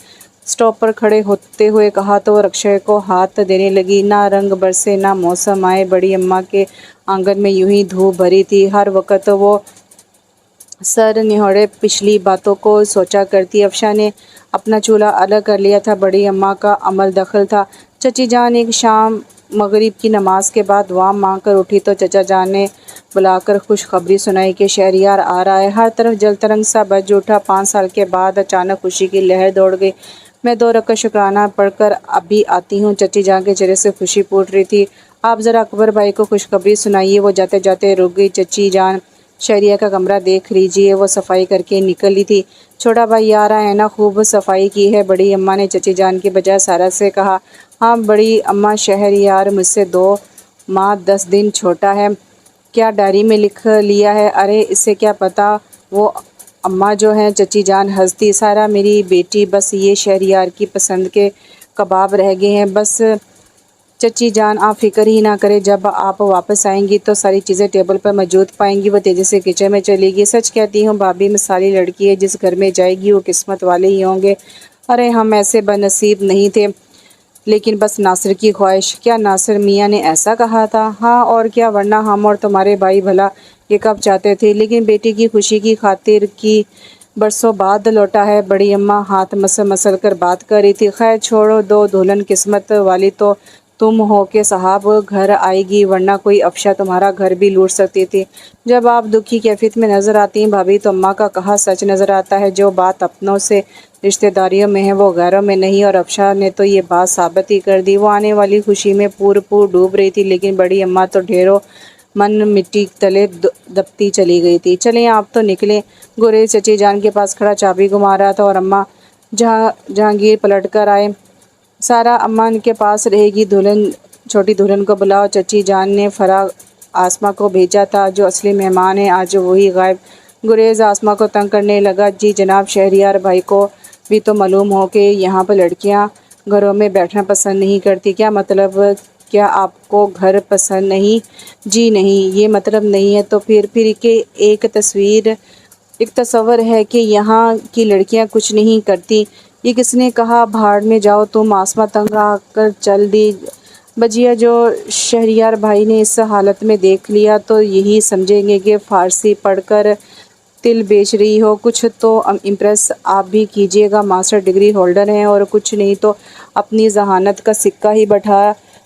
Speaker 1: سٹاپ پر کھڑے ہوتے ہوئے کہا تو وہ رکشے کو ہاتھ دینے لگی۔ نہ رنگ برسے نہ موسم آئے، بڑی اماں کے آنگن میں یوں ہی دھوپ بھری تھی۔ ہر وقت وہ سر نہوڑے پچھلی باتوں کو سوچا کرتی۔ افشاں نے اپنا چولہا الگ کر لیا تھا، بڑی اماں کا عمل دخل تھا۔ چچی جان ایک شام مغرب کی نماز کے بعد دعا مانگ کر اٹھی تو چچا جان نے بلا کر خوشخبری سنائی کہ شہریار آ رہا ہے۔ ہر طرف جل ترنگ سا بج اٹھا۔ 5 سال کے بعد اچانک خوشی کی لہر دوڑ گئی۔ میں 2 رکعت شکرانہ پڑھ کر ابھی آتی ہوں۔ چچی جان کے چہرے سے خوشی پھوٹ رہی تھی۔ آپ ذرا اکبر بھائی کو خوشخبری سنائیے۔ وہ جاتے جاتے رک گئی۔ چچی جان شہریار کا کمرہ دیکھ لیجیے، وہ صفائی کر کے نکلی تھی۔ چھوٹا بھائی آ رہا ہے نا؟ خوب صفائی کی ہے؟ بڑی اماں نے چچی جان کی بجائے سارا سے کہا۔ ہاں بڑی اماں، شہریار مجھ سے 2 ماہ 10 دن چھوٹا ہے۔ کیا ڈائری میں لکھ لیا ہے؟ ارے اسے کیا پتا۔ وہ اماں جو ہیں، چچی جان ہنس دی۔ سارا میری بیٹی، بس یہ شہریار کی پسند کے کباب رہ گئے ہیں بس۔ چچی جان آپ فکر ہی نہ کریں، جب آپ واپس آئیں گی تو ساری چیزیں ٹیبل پر موجود پائیں گی۔ وہ تیزی سے کچن میں چلی گئی۔ سچ کہتی ہوں بھابھی، مثالی لڑکی ہے، جس گھر میں جائے گی وہ قسمت والے ہی ہوں گے۔ ارے ہم ایسے بدنصیب نہیں تھے، لیکن بس ناصر کی خواہش۔ کیا ناصر میاں نے ایسا کہا تھا؟ ہاں اور کیا، ورنہ ہم اور تمہارے بھائی بھلا یہ کب چاہتے تھے، لیکن بیٹی کی خوشی کی خاطر کی برسوں بعد لوٹا ہے۔ بڑی اماں ہاتھ مسل مسل کر بات کر رہی تھی۔ خیر چھوڑو دو، دلہن قسمت والی تو تم ہو کہ صاحب گھر آئے گی، ورنہ کوئی افشا تمہارا گھر بھی لوٹ سکتی تھی۔ جب آپ دکھی کیفیت میں نظر آتی ہیں بھابھی تو اماں کا کہا سچ نظر آتا ہے۔ جو بات اپنوں سے رشتہ داریوں میں ہے وہ غیروں میں نہیں، اور افشا نے تو یہ بات ثابت ہی کر دی۔ وہ آنے والی خوشی میں پور ڈوب رہی تھی، لیکن بڑی اماں تو ڈھیروں من مٹی تلے دبتی چلی گئی تھی۔ چلیں آپ تو نکلیں۔ گریز چچی جان کے پاس کھڑا چابی گھما رہا تھا اور اماں جہانگیر پلٹ کر آئے۔ سارا اماں کے پاس رہے گی، چھوٹی دلہن کو بلاؤ۔ چچی جان نے فراق آسماں کو بھیجا تھا، جو اصلی مہمان ہے آج وہی غائب۔ گریز آسماں کو تنگ کرنے لگا۔ جی جناب، شہریار بھائی کو بھی تو معلوم ہو کہ یہاں پر لڑکیاں گھروں میں بیٹھنا پسند نہیں کرتی۔ کیا مطلب؟ کیا آپ کو گھر پسند نہیں؟ جی نہیں، یہ مطلب نہیں ہے تو پھر کہ ایک تصور ہے کہ یہاں کی لڑکیاں کچھ نہیں کرتی۔ یہ کس نے کہا؟ بھاڑ میں جاؤ تم۔ آسماں تنگ آ کر چل دی۔ بجیا جو شہریار بھائی نے اس حالت میں دیکھ لیا تو یہی سمجھیں گے کہ فارسی پڑھ کر تل بیچ رہی ہو۔ کچھ تو امپریس آپ بھی کیجیے گا، ماسٹر ڈگری ہولڈر ہیں، اور کچھ نہیں تو اپنی ذہانت کا سکہ ہی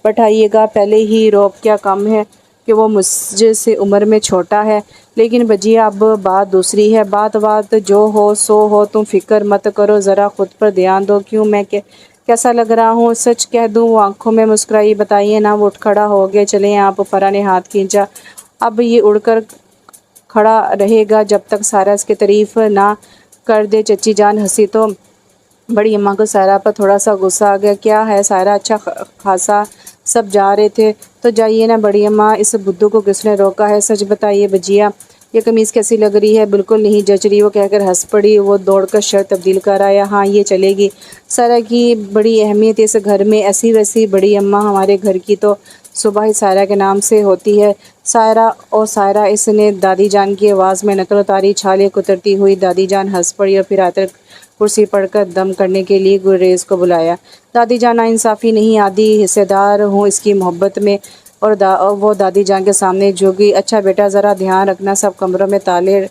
Speaker 1: بٹھائیے گا۔ پہلے ہی روب کیا کم ہے کہ وہ مجھ سے عمر میں چھوٹا ہے، لیکن بجیا اب بات دوسری ہے۔ بات جو ہو سو ہو، تم فکر مت کرو، ذرا خود پر دھیان دو۔ کیوں، میں کیسا لگ رہا ہوں؟ سچ کہہ دوں؟ وہ آنکھوں میں مسکرائی۔ بتائیے نا۔ وہ اٹھ کھڑا ہو گیا۔ چلیں آپ۔ فرح نے ہاتھ کھینچا۔ اب یہ اڑ کر کھڑا رہے گا جب تک سائرہ اس کی تعریف نہ کر دے۔ چچی جان ہنسی تو بڑی اماں کو سائرہ پر تھوڑا سا غصہ آ گیا۔ کیا ہے سائرہ، اچھا خاصا سب جا رہے تھے تو جائیے نا بڑی اماں، اس بدھو کو کس نے روکا ہے؟ سچ بتائیے بجیا، یہ قمیص کیسی لگ رہی ہے؟ بالکل نہیں جچ رہی، وہ کہہ کر ہنس پڑی۔ وہ دوڑ کر شرٹ تبدیل کر آیا۔ ہاں یہ چلے گی۔ سائرہ کی بڑی اہمیت اس گھر میں، ایسی ویسی بڑی اماں ہمارے گھر کی تو صبح ہی سائرہ کے نام سے ہوتی ہے۔ سائرہ او سائرہ، اس نے دادی جان کی آواز میں نقل اتاری۔ چھالیں کترتی ہوئی دادی جان ہنس پڑی اور پھر آتر کرسی پڑھ کر دم کرنے کے لیے گریز کو بلایا۔ دادی جان ناانصافی نہیں، آدھی حصے دار ہوں اس کی محبت میں۔ اور وہ دادی جان کے سامنے جھک گئی۔ اچھا بیٹا ذرا دھیان رکھنا، سب کمروں میں تالے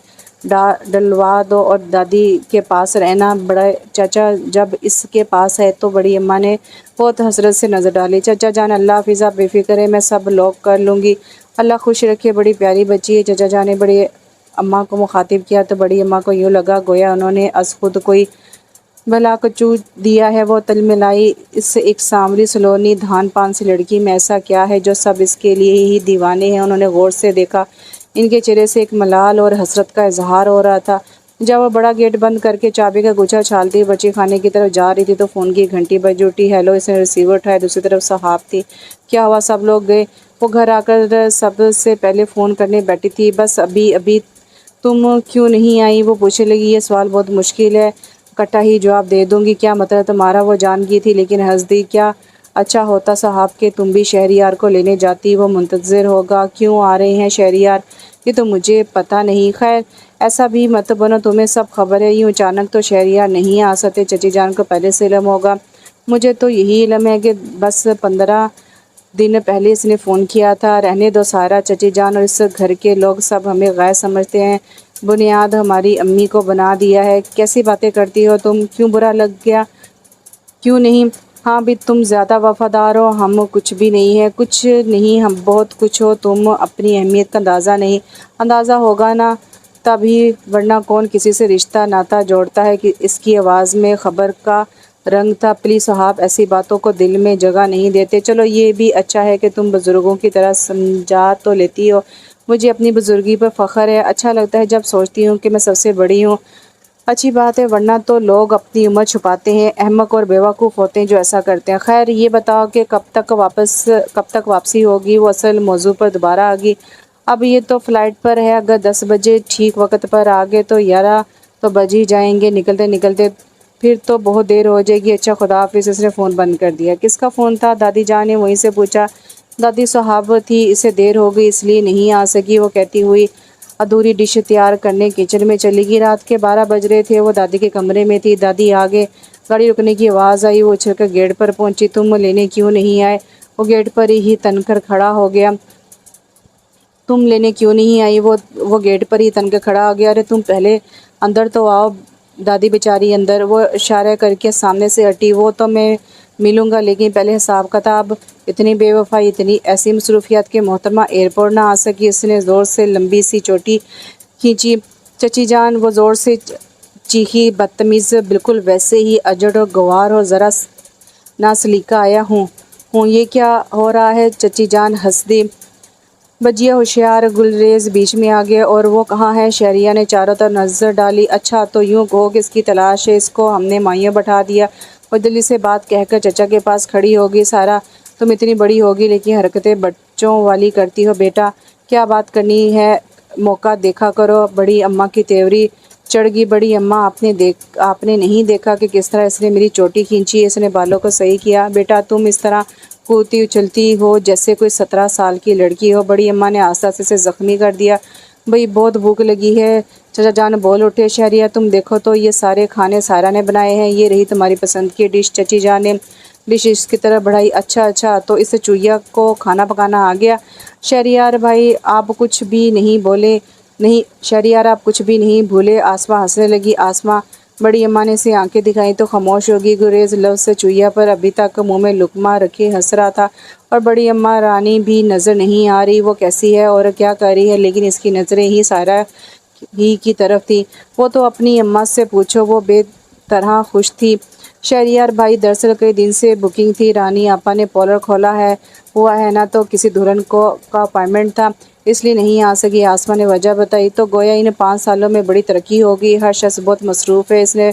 Speaker 1: ڈلوا دو اور دادی کے پاس رہنا۔ بڑا چچا جب اس کے پاس ہے تو بڑی اماں نے بہت حسرت سے نظر ڈالی۔ چچا جان اللہ حافظ، آپ بے فکر ہیں، میں سب لاک کر لوں گی، اللہ خوش رکھے، بڑی پیاری بچی ہے۔ چچا جان نے بڑی اماں کو مخاطب کیا تو بڑی اماں کو یوں لگا گویا انہوں نے از خود کوئی بھلا کچو دیا ہے۔ وہ تلملائی، اس ایک سانوری سلونی دھان پان سی لڑکی میں ایسا کیا ہے جو سب اس کے لیے ہی دیوانے ہیں؟ انہوں نے غور سے دیکھا۔ ان کے چہرے سے ایک ملال اور حسرت کا اظہار ہو رہا تھا۔ جب وہ بڑا گیٹ بند کر کے چابی کا گچھا چھالتی بچی خانے کی طرف جا رہی تھی تو فون کی گھنٹی بج اٹھی۔ ہیلو، اس نے ریسیور اٹھایا۔ دوسری طرف صاحب تھی۔ کیا ہوا، سب لوگ گئے؟ وہ گھر آ کر سب سے پہلے فون کرنے بیٹھی تھی۔ بس ابھی تم کیوں نہیں آئی؟ وہ پوچھنے لگی۔ یہ سوال بہت مشکل ہے، کٹا ہی جواب دے دوں گی۔ کیا مطلب تمہارا؟ وہ جان کی تھی لیکن ہنس دی۔ کیا اچھا ہوتا صاحب کہ تم بھی شہریار کو لینے جاتی، وہ منتظر ہوگا۔ کیوں آ رہے ہیں شہریار؟ یہ تو مجھے پتہ نہیں۔ خیر ایسا بھی مت بنو، تمہیں سب خبر ہے، یوں اچانک تو شہریار نہیں آ سکتے، چچی جان کو پہلے سے علم ہوگا۔ مجھے تو یہی علم ہے کہ بس 15 دن پہلے اس نے فون کیا تھا۔ رہنے دو سائرہ، چچی جان اور اس گھر کے لوگ سب ہمیں غیر سمجھتے ہیں، بنیاد ہماری امی کو بنا دیا ہے۔ کیسی باتیں کرتی ہو تم؟ کیوں برا لگ گیا؟ کیوں نہیں؟ ہاں بھی تم زیادہ وفادار ہو، ہم کچھ بھی نہیں ہے۔ کچھ نہیں، ہم بہت کچھ ہو، تم اپنی اہمیت کا اندازہ ہوگا نا تب ہی، ورنہ کون کسی سے رشتہ ناتا جوڑتا ہے؟ کہ اس کی آواز میں خبر کا رنگ تھا۔ پلیز صاحب ایسی باتوں کو دل میں جگہ نہیں دیتے۔ چلو یہ بھی اچھا ہے کہ تم بزرگوں کی طرح سمجھا تو لیتی ہو، مجھے اپنی بزرگی پر فخر ہے، اچھا لگتا ہے جب سوچتی ہوں کہ میں سب سے بڑی ہوں۔ اچھی بات ہے، ورنہ تو لوگ اپنی عمر چھپاتے ہیں، احمق اور بیوقوف ہوتے ہیں جو ایسا کرتے ہیں۔ خیر یہ بتاؤ کہ کب تک واپسی ہوگی؟ وہ اصل موضوع پر دوبارہ آ گئی۔ اب یہ تو فلائٹ پر ہے، اگر 10 بجے ٹھیک وقت پر آ گئے تو 11 تو بج ہی جائیں گے نکلتے نکلتے، پھر تو بہت دیر ہو جائے گی۔ اچھا خدا حافظ۔ اس نے فون بند کر دیا۔ کس کا فون تھا؟ دادی جان نے وہیں سے پوچھا۔ دادی صاحب تھی، اسے دیر ہو گئی اس لیے نہیں آ سکی، وہ کہتی ہوئی ادھوری ڈش تیار کرنے کچن میں چلی گئی۔ رات کے 12 بج رہے تھے، وہ دادی کے کمرے میں تھی۔ دادی آگے۔ گاڑی رکنے کی آواز آئی، وہ اچھل کر گیٹ پر پہنچی۔ تم لینے کیوں نہیں آئے؟ وہ گیٹ پر ہی تن کر کھڑا ہو گیا۔ تم لینے کیوں نہیں آئی؟ وہ گیٹ پر ہی تن کر کھڑا ہو گیا۔ ارے تم پہلے اندر تو آؤ، دادی بیچاری اندر۔ وہ اشارہ کر کے سامنے سے ہٹی۔ وہ تو میں ملوں گا لیکن پہلے حساب کتاب۔ اتنی بے وفائی، اتنی ایسی مصروفیات کہ محترمہ ایئرپورٹ نہ آ سکی۔ اس نے زور سے لمبی سی چوٹی کھینچی۔ چچی جان، وہ زور سے چیخی۔ بدتمیز، بالکل ویسے ہی اجڑ اور گوار اور ذرا نا سلیقہ آیا ہوں۔ یہ کیا ہو رہا ہے؟ چچی جان ہنس دی۔ بجیا ہوشیار گلریز بیچ میں آ گیا۔ اور وہ کہاں ہے؟ شہریار نے چاروں طرف نظر ڈالی۔ اچھا تو یوں کہو کہ اس کی تلاش ہے، اس کو ہم نے مائیں بٹھا دیا۔ وہ جلدی سے بات کہہ کر چچا کے پاس کھڑی ہوگی۔ سائرہ تم اتنی بڑی ہوگی لیکن حرکتیں بچوں والی کرتی ہو بیٹا، کیا بات کرنی ہے موقع دیکھا کرو۔ بڑی اماں کی تیوری چڑھ گئی۔ بڑی اماں آپ نے نہیں دیکھا کہ کس طرح اس نے میری چوٹی کھینچی؟ اس نے بالوں کو صحیح کیا۔ بیٹا تم اس طرح کودتی اچھلتی ہو جیسے کوئی 17 سال کی لڑکی ہو۔ بڑی اماں نے آہستہ سے اسے زخمی کر دیا۔ بھئی بہت بھوک لگی ہے، چچا جان بول اٹھے۔ شہریار تم دیکھو تو یہ سارے کھانے سائرہ نے بنائے ہیں، یہ رہی تمہاری پسند کی ڈش۔ چچی جان نے ڈش اس کی طرف بڑھائی۔ اچھا تو اس چوہیا کو کھانا پکانا آ گیا؟ شہریار بھائی آپ کچھ بھی نہیں بولے نہیں شہریار آپ کچھ بھی نہیں بھولے؟ آسماں ہنسنے لگی۔ آسماں بڑی اماں نے اسے آنکھیں دکھائیں تو خاموش ہوگی۔ گریز لفظ سے چوہیا پر ابھی تک منہ میں لقمہ رکھے ہنس رہا تھا، اور بڑی اماں رانی بھی نظر نہیں آ رہی، وہ کیسی ہے اور کیا کر رہی ہے، لیکن اس کی نظریں ہی سارا ہی کی طرف تھی۔ وہ تو اپنی اماں سے پوچھو، وہ بے طرح خوش تھی۔ شہریار بھائی دراصل کئی دن سے بکنگ تھی، رانی آپا نے پارلر کھولا ہوا ہے نا، تو کسی دلہن کا اپائنٹمنٹ تھا، اس لیے نہیں آ سکی۔ آسماں نے وجہ بتائی تو گویا ان 5 سالوں میں بڑی ترقی ہوگی، ہر شخص بہت مصروف ہے۔ اس نے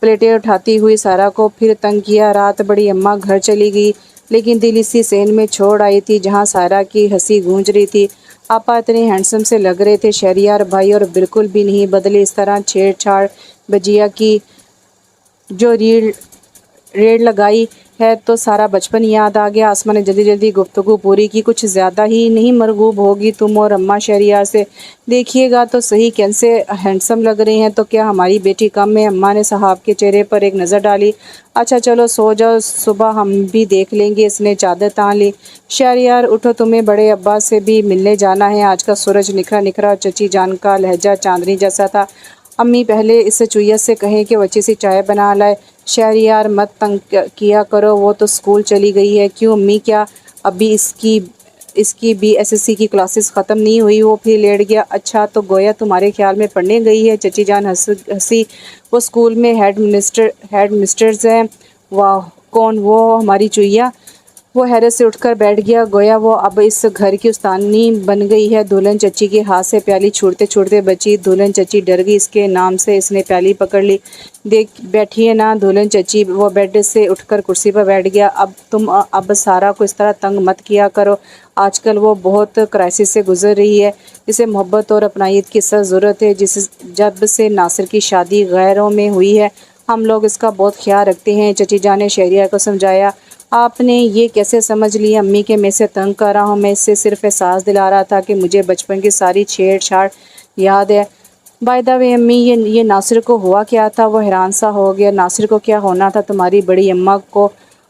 Speaker 1: پلیٹیں اٹھاتی ہوئی سارا کو پھر تنگ کیا۔ رات بڑی اماں گھر چلی گئی، لیکن دل اسی صحن میں چھوڑ آئی تھی جہاں سارا کی ہنسی گونج رہی تھی۔ آپا اتنے ہینڈسم سے لگ رہے تھے شہریار بھائی، اور بالکل بھی نہیں بدلے۔ اس طرح چھیڑ چھاڑ بجیا کی جو ریڑھ لگائی ہے تو سارا بچپن یاد آ گیا۔ آسماں نے جلدی جلدی گفتگو پوری کی۔ کچھ زیادہ ہی نہیں مرغوب ہوگی تم اور اماں شہریار سے؟ دیکھیے گا تو صحیح کیسے ہینڈسم لگ رہے ہیں، تو کیا ہماری بیٹی کم ہے؟ اماں نے صاحب کے چہرے پر ایک نظر ڈالی۔ اچھا چلو سو جاؤ، صبح ہم بھی دیکھ لیں گے۔ اس نے چادر تان لی۔ شہریار اٹھو، تمہیں بڑے ابا سے بھی ملنے جانا ہے۔ آج کا سورج نکھرا نکھرا اور چچی جان کا لہجہ چاندنی جیسا تھا۔ امی پہلے اس چوہیا سے کہیں کہ وہ اچھی سی چائے بنا لائے۔ شہریار مت تنگ کیا کرو، وہ تو اسکول چلی گئی ہے۔ کیوں امی، کیا ابھی اس کی BSSC کی کلاسز ختم نہیں ہوئی؟ وہ پھر لیٹ گیا۔ اچھا تو گویا تمہارے خیال میں پڑھنے گئی ہے؟ چچی جان ہنسی۔ وہ اسکول میں ہیڈ مسٹرز ہیں۔ واہ، کون؟ وہ ہماری چوہیا؟ وہ حیرت سے اٹھ کر بیٹھ گیا، گویا وہ اب اس گھر کی استانی بن گئی ہے۔ دلہن چچی کے ہاتھ سے پیالی چھوٹتے چھوٹتے بچی۔ دلہن چچی ڈر گئی اس کے نام سے، اس نے پیالی پکڑ لی۔ دیکھ بیٹھیے نا دلہن چچی۔ وہ بیڈ سے اٹھ کر کرسی پر بیٹھ گیا۔ اب سارا کو اس طرح تنگ مت کیا کرو، آج کل وہ بہت کرائسس سے گزر رہی ہے، اسے محبت اور اپنائیت کی سخت ضرورت ہے۔ جب سے ناصر کی شادی غیروں میں ہوئی ہے، ہم لوگ اس کا بہت خیال رکھتے ہیں، چچی جان نے شہریار کو سمجھایا۔ آپ نے یہ کیسے سمجھ لیا امی کہ میں اسے تنگ کر رہا ہوں؟ میں اس سے صرف احساس دلا رہا تھا کہ مجھے بچپن کی ساری چھیڑ چھاڑ یاد ہے۔ بائی دا وے امی، یہ ناصر کو ہوا کیا تھا؟ وہ حیران سا ہو گیا۔ ناصر کو کیا ہونا تھا؟ تمہاری بڑی اماں کو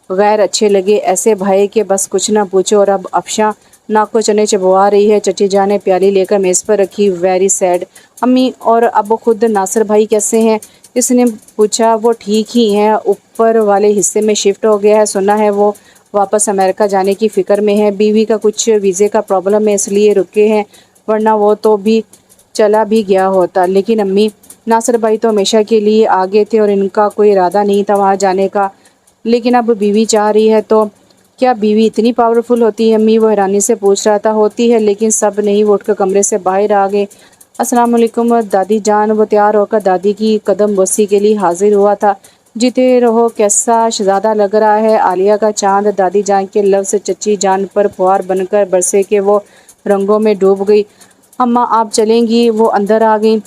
Speaker 1: غیر اچھے لگے، ایسے بھائی کہ بس کچھ نہ پوچھو، اور اب افشاں ناک کو چنے چبوا رہی ہے۔ چچی جان نے پیالی لے کر میز پر رکھی۔ ویری سیڈ امی، اور اب خود ناصر بھائی کیسے ہیں؟ اس نے پوچھا۔ وہ ٹھیک ہی ہیں، اوپر والے حصے میں شفٹ ہو گیا ہے، سنا ہے وہ واپس امریکہ جانے کی فکر میں ہے۔ بیوی کا کچھ ویزے کا پرابلم ہے، اس لیے رکے ہیں، ورنہ وہ تو بھی چلا بھی گیا ہوتا۔ لیکن امی، ناصر بھائی تو ہمیشہ کے لیے آگے تھے اور ان کا کوئی ارادہ نہیں تھا وہاں جانے کا، لیکن اب بیوی چاہ رہی ہے تو کیا بیوی اتنی پاورفل ہوتی ہے امی؟ وہ حیرانی سے پوچھ رہا تھا۔ ہوتی ہے، لیکن سب نہیں۔ وہ اٹھ کر کمرے سے باہر آ گئے۔ السلام علیکم دادی جان۔ وہ تیار ہو کر دادی کی قدم بوسی کے لیے حاضر ہوا تھا۔ جیتے رہو، کیسا شہزادہ لگ رہا ہے عالیہ کا چاند۔ دادی جان کے لفظ چچی جان پر فوار بن کر برسے کہ وہ رنگوں میں ڈوب گئی۔ اماں آپ چلیں گی؟ وہ اندر آ گئیں۔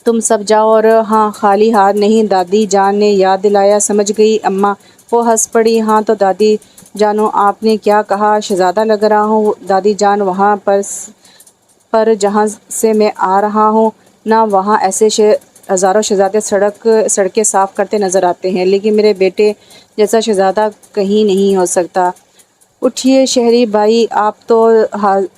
Speaker 1: تم سب جاؤ، اور ہاں خالی ہاتھ نہیں، دادی جان نے یاد دلایا۔ سمجھ گئی اماں، وہ ہنس پڑی۔ ہاں تو دادی جانو، آپ نے کیا کہا؟ شہزادہ لگ رہا ہوں دادی جان؟ وہاں پر جہاں سے میں آ رہا ہوں نا، وہاں ایسے ہزاروں شہزادے سڑکیں صاف کرتے نظر آتے ہیں، لیکن میرے بیٹے جیسا شہزادہ کہیں نہیں ہو سکتا۔ اٹھیے شہری بھائی، آپ تو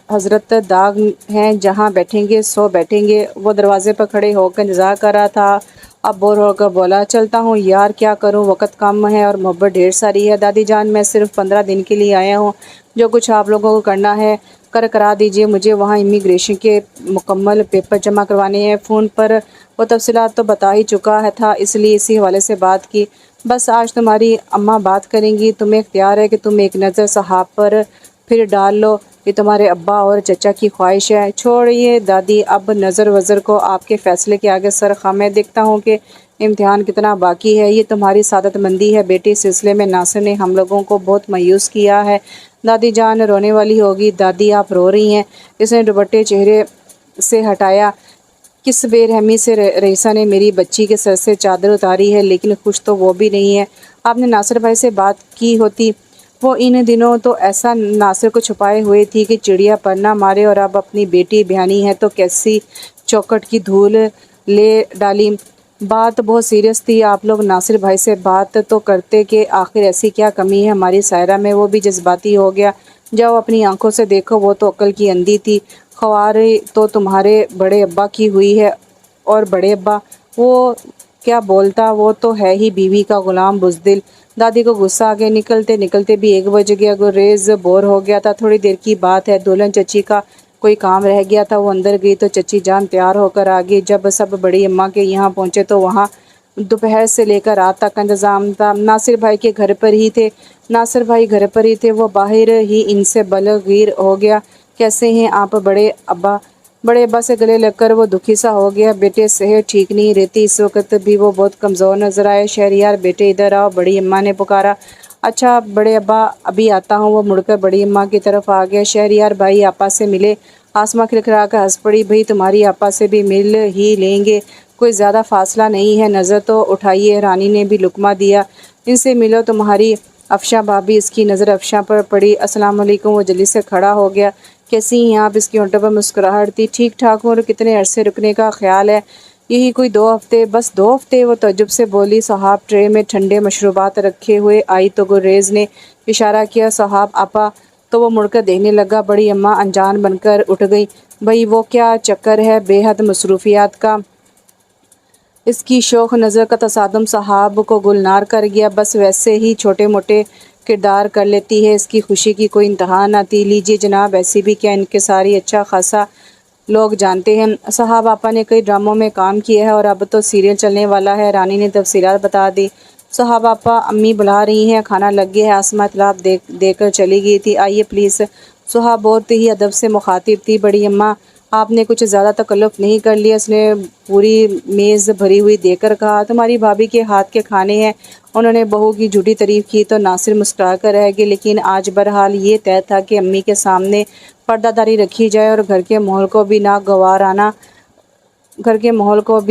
Speaker 1: حضرت داغ ہیں، جہاں بیٹھیں گے سو بیٹھیں گے۔ وہ دروازے پر کھڑے ہو کر انتظار کر رہا تھا، اب بور ہو کر بولا، چلتا ہوں یار، کیا کروں، وقت کم ہے اور محبت ڈھیر ساری ہے۔ دادی جان میں صرف 15 دن کے لیے آیا ہوں، جو کچھ آپ لوگوں کو کرنا ہے کرا دیجئے، مجھے وہاں امیگریشن کے مکمل پیپر جمع کروانے ہیں۔ فون پر وہ تفصیلات تو بتا ہی چکا تھا، اس لیے اسی حوالے سے بات کی۔ بس آج تمہاری اماں بات کریں گی، تمہیں اختیار ہے کہ تم ایک نظر صاحب پر پھر ڈال لو، یہ تمہارے ابا اور چچا کی خواہش ہے۔ چھوڑیے دادی اب نظر وزر کو، آپ کے فیصلے کے آگے سر خم۔ میں دیکھتا ہوں کہ امتحان کتنا باقی ہے، یہ تمہاری سعادت مندی ہے بیٹی۔ اس سلسلے میں ناصر نے ہم لوگوں کو بہت مایوس کیا ہے۔ دادی جان رونے والی ہوگی۔ دادی آپ رو رہی ہیں؟ اس نے دوپٹے چہرے سے ہٹایا۔ کس بے رحمی سے رئیسہ نے میری بچی کے سر سے چادر اتاری ہے، لیکن خوش تو وہ بھی نہیں ہے۔ آپ نے ناصر بھائی سے بات کی ہوتی، وہ ان دنوں تو ایسا ناصر کو چھپائے ہوئے تھی کہ چڑیا پر نہ مارے، اور اب اپنی بیٹی بیانی ہے تو کیسی چوکٹ کی دھول لے ڈالی۔ بات بہت سیریس تھی، آپ لوگ ناصر بھائی سے بات تو کرتے کہ آخر ایسی کیا کمی ہے ہماری سائرہ میں، وہ بھی جذباتی ہو گیا۔ جاؤ اپنی آنکھوں سے دیکھو، وہ تو عقل کی اندھی تھی۔ خوارے تو تمہارے بڑے ابا کی ہوئی ہے، اور بڑے ابا وہ کیا بولتا، وہ تو ہے ہی بیوی کا غلام بزدل۔ دادی کو غصہ آ گیا، نکلتے نکلتے بھی 1 بج گیا۔ گریز بور ہو گیا تھا، تھوڑی دیر کی بات ہے، دلہن چچی کا کوئی کام رہ گیا تھا، وہ اندر گئی تو چچی جان تیار ہو کر آ گئی۔ جب سب بڑی اماں کے یہاں پہنچے تو وہاں دوپہر سے لے کر رات تک کا انتظام تھا۔ ناصر بھائی کے گھر پر ہی تھے، وہ باہر ہی ان سے بلغیر ہو گیا۔ کیسے ہیں آپ بڑے ابا؟ بڑے ابا سے گلے لگ کر وہ دکھی سا ہو گیا۔ بیٹے صحت ٹھیک نہیں رہتی، اس وقت بھی وہ بہت کمزور نظر آئے۔ شہریار بیٹے ادھر آؤ، بڑی اماں نے پکارا۔ اچھا بڑے ابا ابھی آتا ہوں۔ وہ مڑ کر بڑی اماں کی طرف آ گیا۔ شہریار بھائی آپا سے ملے؟ آسماں کھلکھلا کر ہنس پڑی۔ بھئی تمہاری آپا سے بھی مل ہی لیں گے، کوئی زیادہ فاصلہ نہیں ہے، نظر تو اٹھائیے۔ رانی نے بھی لقمہ دیا۔ ان سے ملو، تمہاری افشاں بھابھی۔ اس کی نظر افشاں پر پڑی۔ السلام علیکم۔ وہ جلدی سے کھڑا ہو گیا۔ کیسی ہیں آپ؟ اس کی ہونٹوں پر مسکراہٹ تھی۔ ٹھیک ٹھاک ہوں۔ اور کتنے عرصے رکنے کا خیال ہے؟ یہی کوئی 2 ہفتے۔ بس 2 ہفتے؟ وہ تعجب سے بولی۔ صاحب ٹرے میں ٹھنڈے مشروبات رکھے ہوئے آئی تو گریز نے اشارہ کیا، صاحب آپا؟ تو وہ مڑ کر دیکھنے لگا۔ بڑی اماں انجان بن کر اٹھ گئی۔ بھئی وہ کیا چکر ہے بے حد مصروفیات کا؟ اس کی شوخ نظر کا تصادم صاحب کو گلنار کر گیا۔ بس ویسے ہی چھوٹے موٹے کردار کر لیتی ہے، اس کی خوشی کی کوئی انتہا نہ تھی۔ لیجیے جناب، ایسی بھی کیا انکساری اچھا خاصا لوگ جانتے ہیں۔ صاحب آپا نے کئی ڈراموں میں کام کیا ہے اور اب تو سیریل چلنے والا ہے۔ رانی نے تفصیلات بتا دی۔ صاحب آپا امی بلا رہی ہیں، کھانا لگ گیا ہے۔ آسماں اطلاع دے کر چلی گئی تھی۔ آئیے پلیز۔ صاحب بہت ہی ادب سے مخاطب تھی۔ بڑی اماں آپ نے کچھ زیادہ تکلف نہیں کر لیا؟ اس نے پوری میز بھری ہوئی دے کر کہا۔ تمہاری بھابھی کے ہاتھ کے کھانے ہیں۔ انہوں نے بہو کی جھوٹی تعریف کی تو ناصر مسکرا کر رہ گئے، لیکن آج بہرحال یہ طے تھا کہ امی کے سامنے پردہ داری رکھی جائے اور گھر کے ماحول کو بھی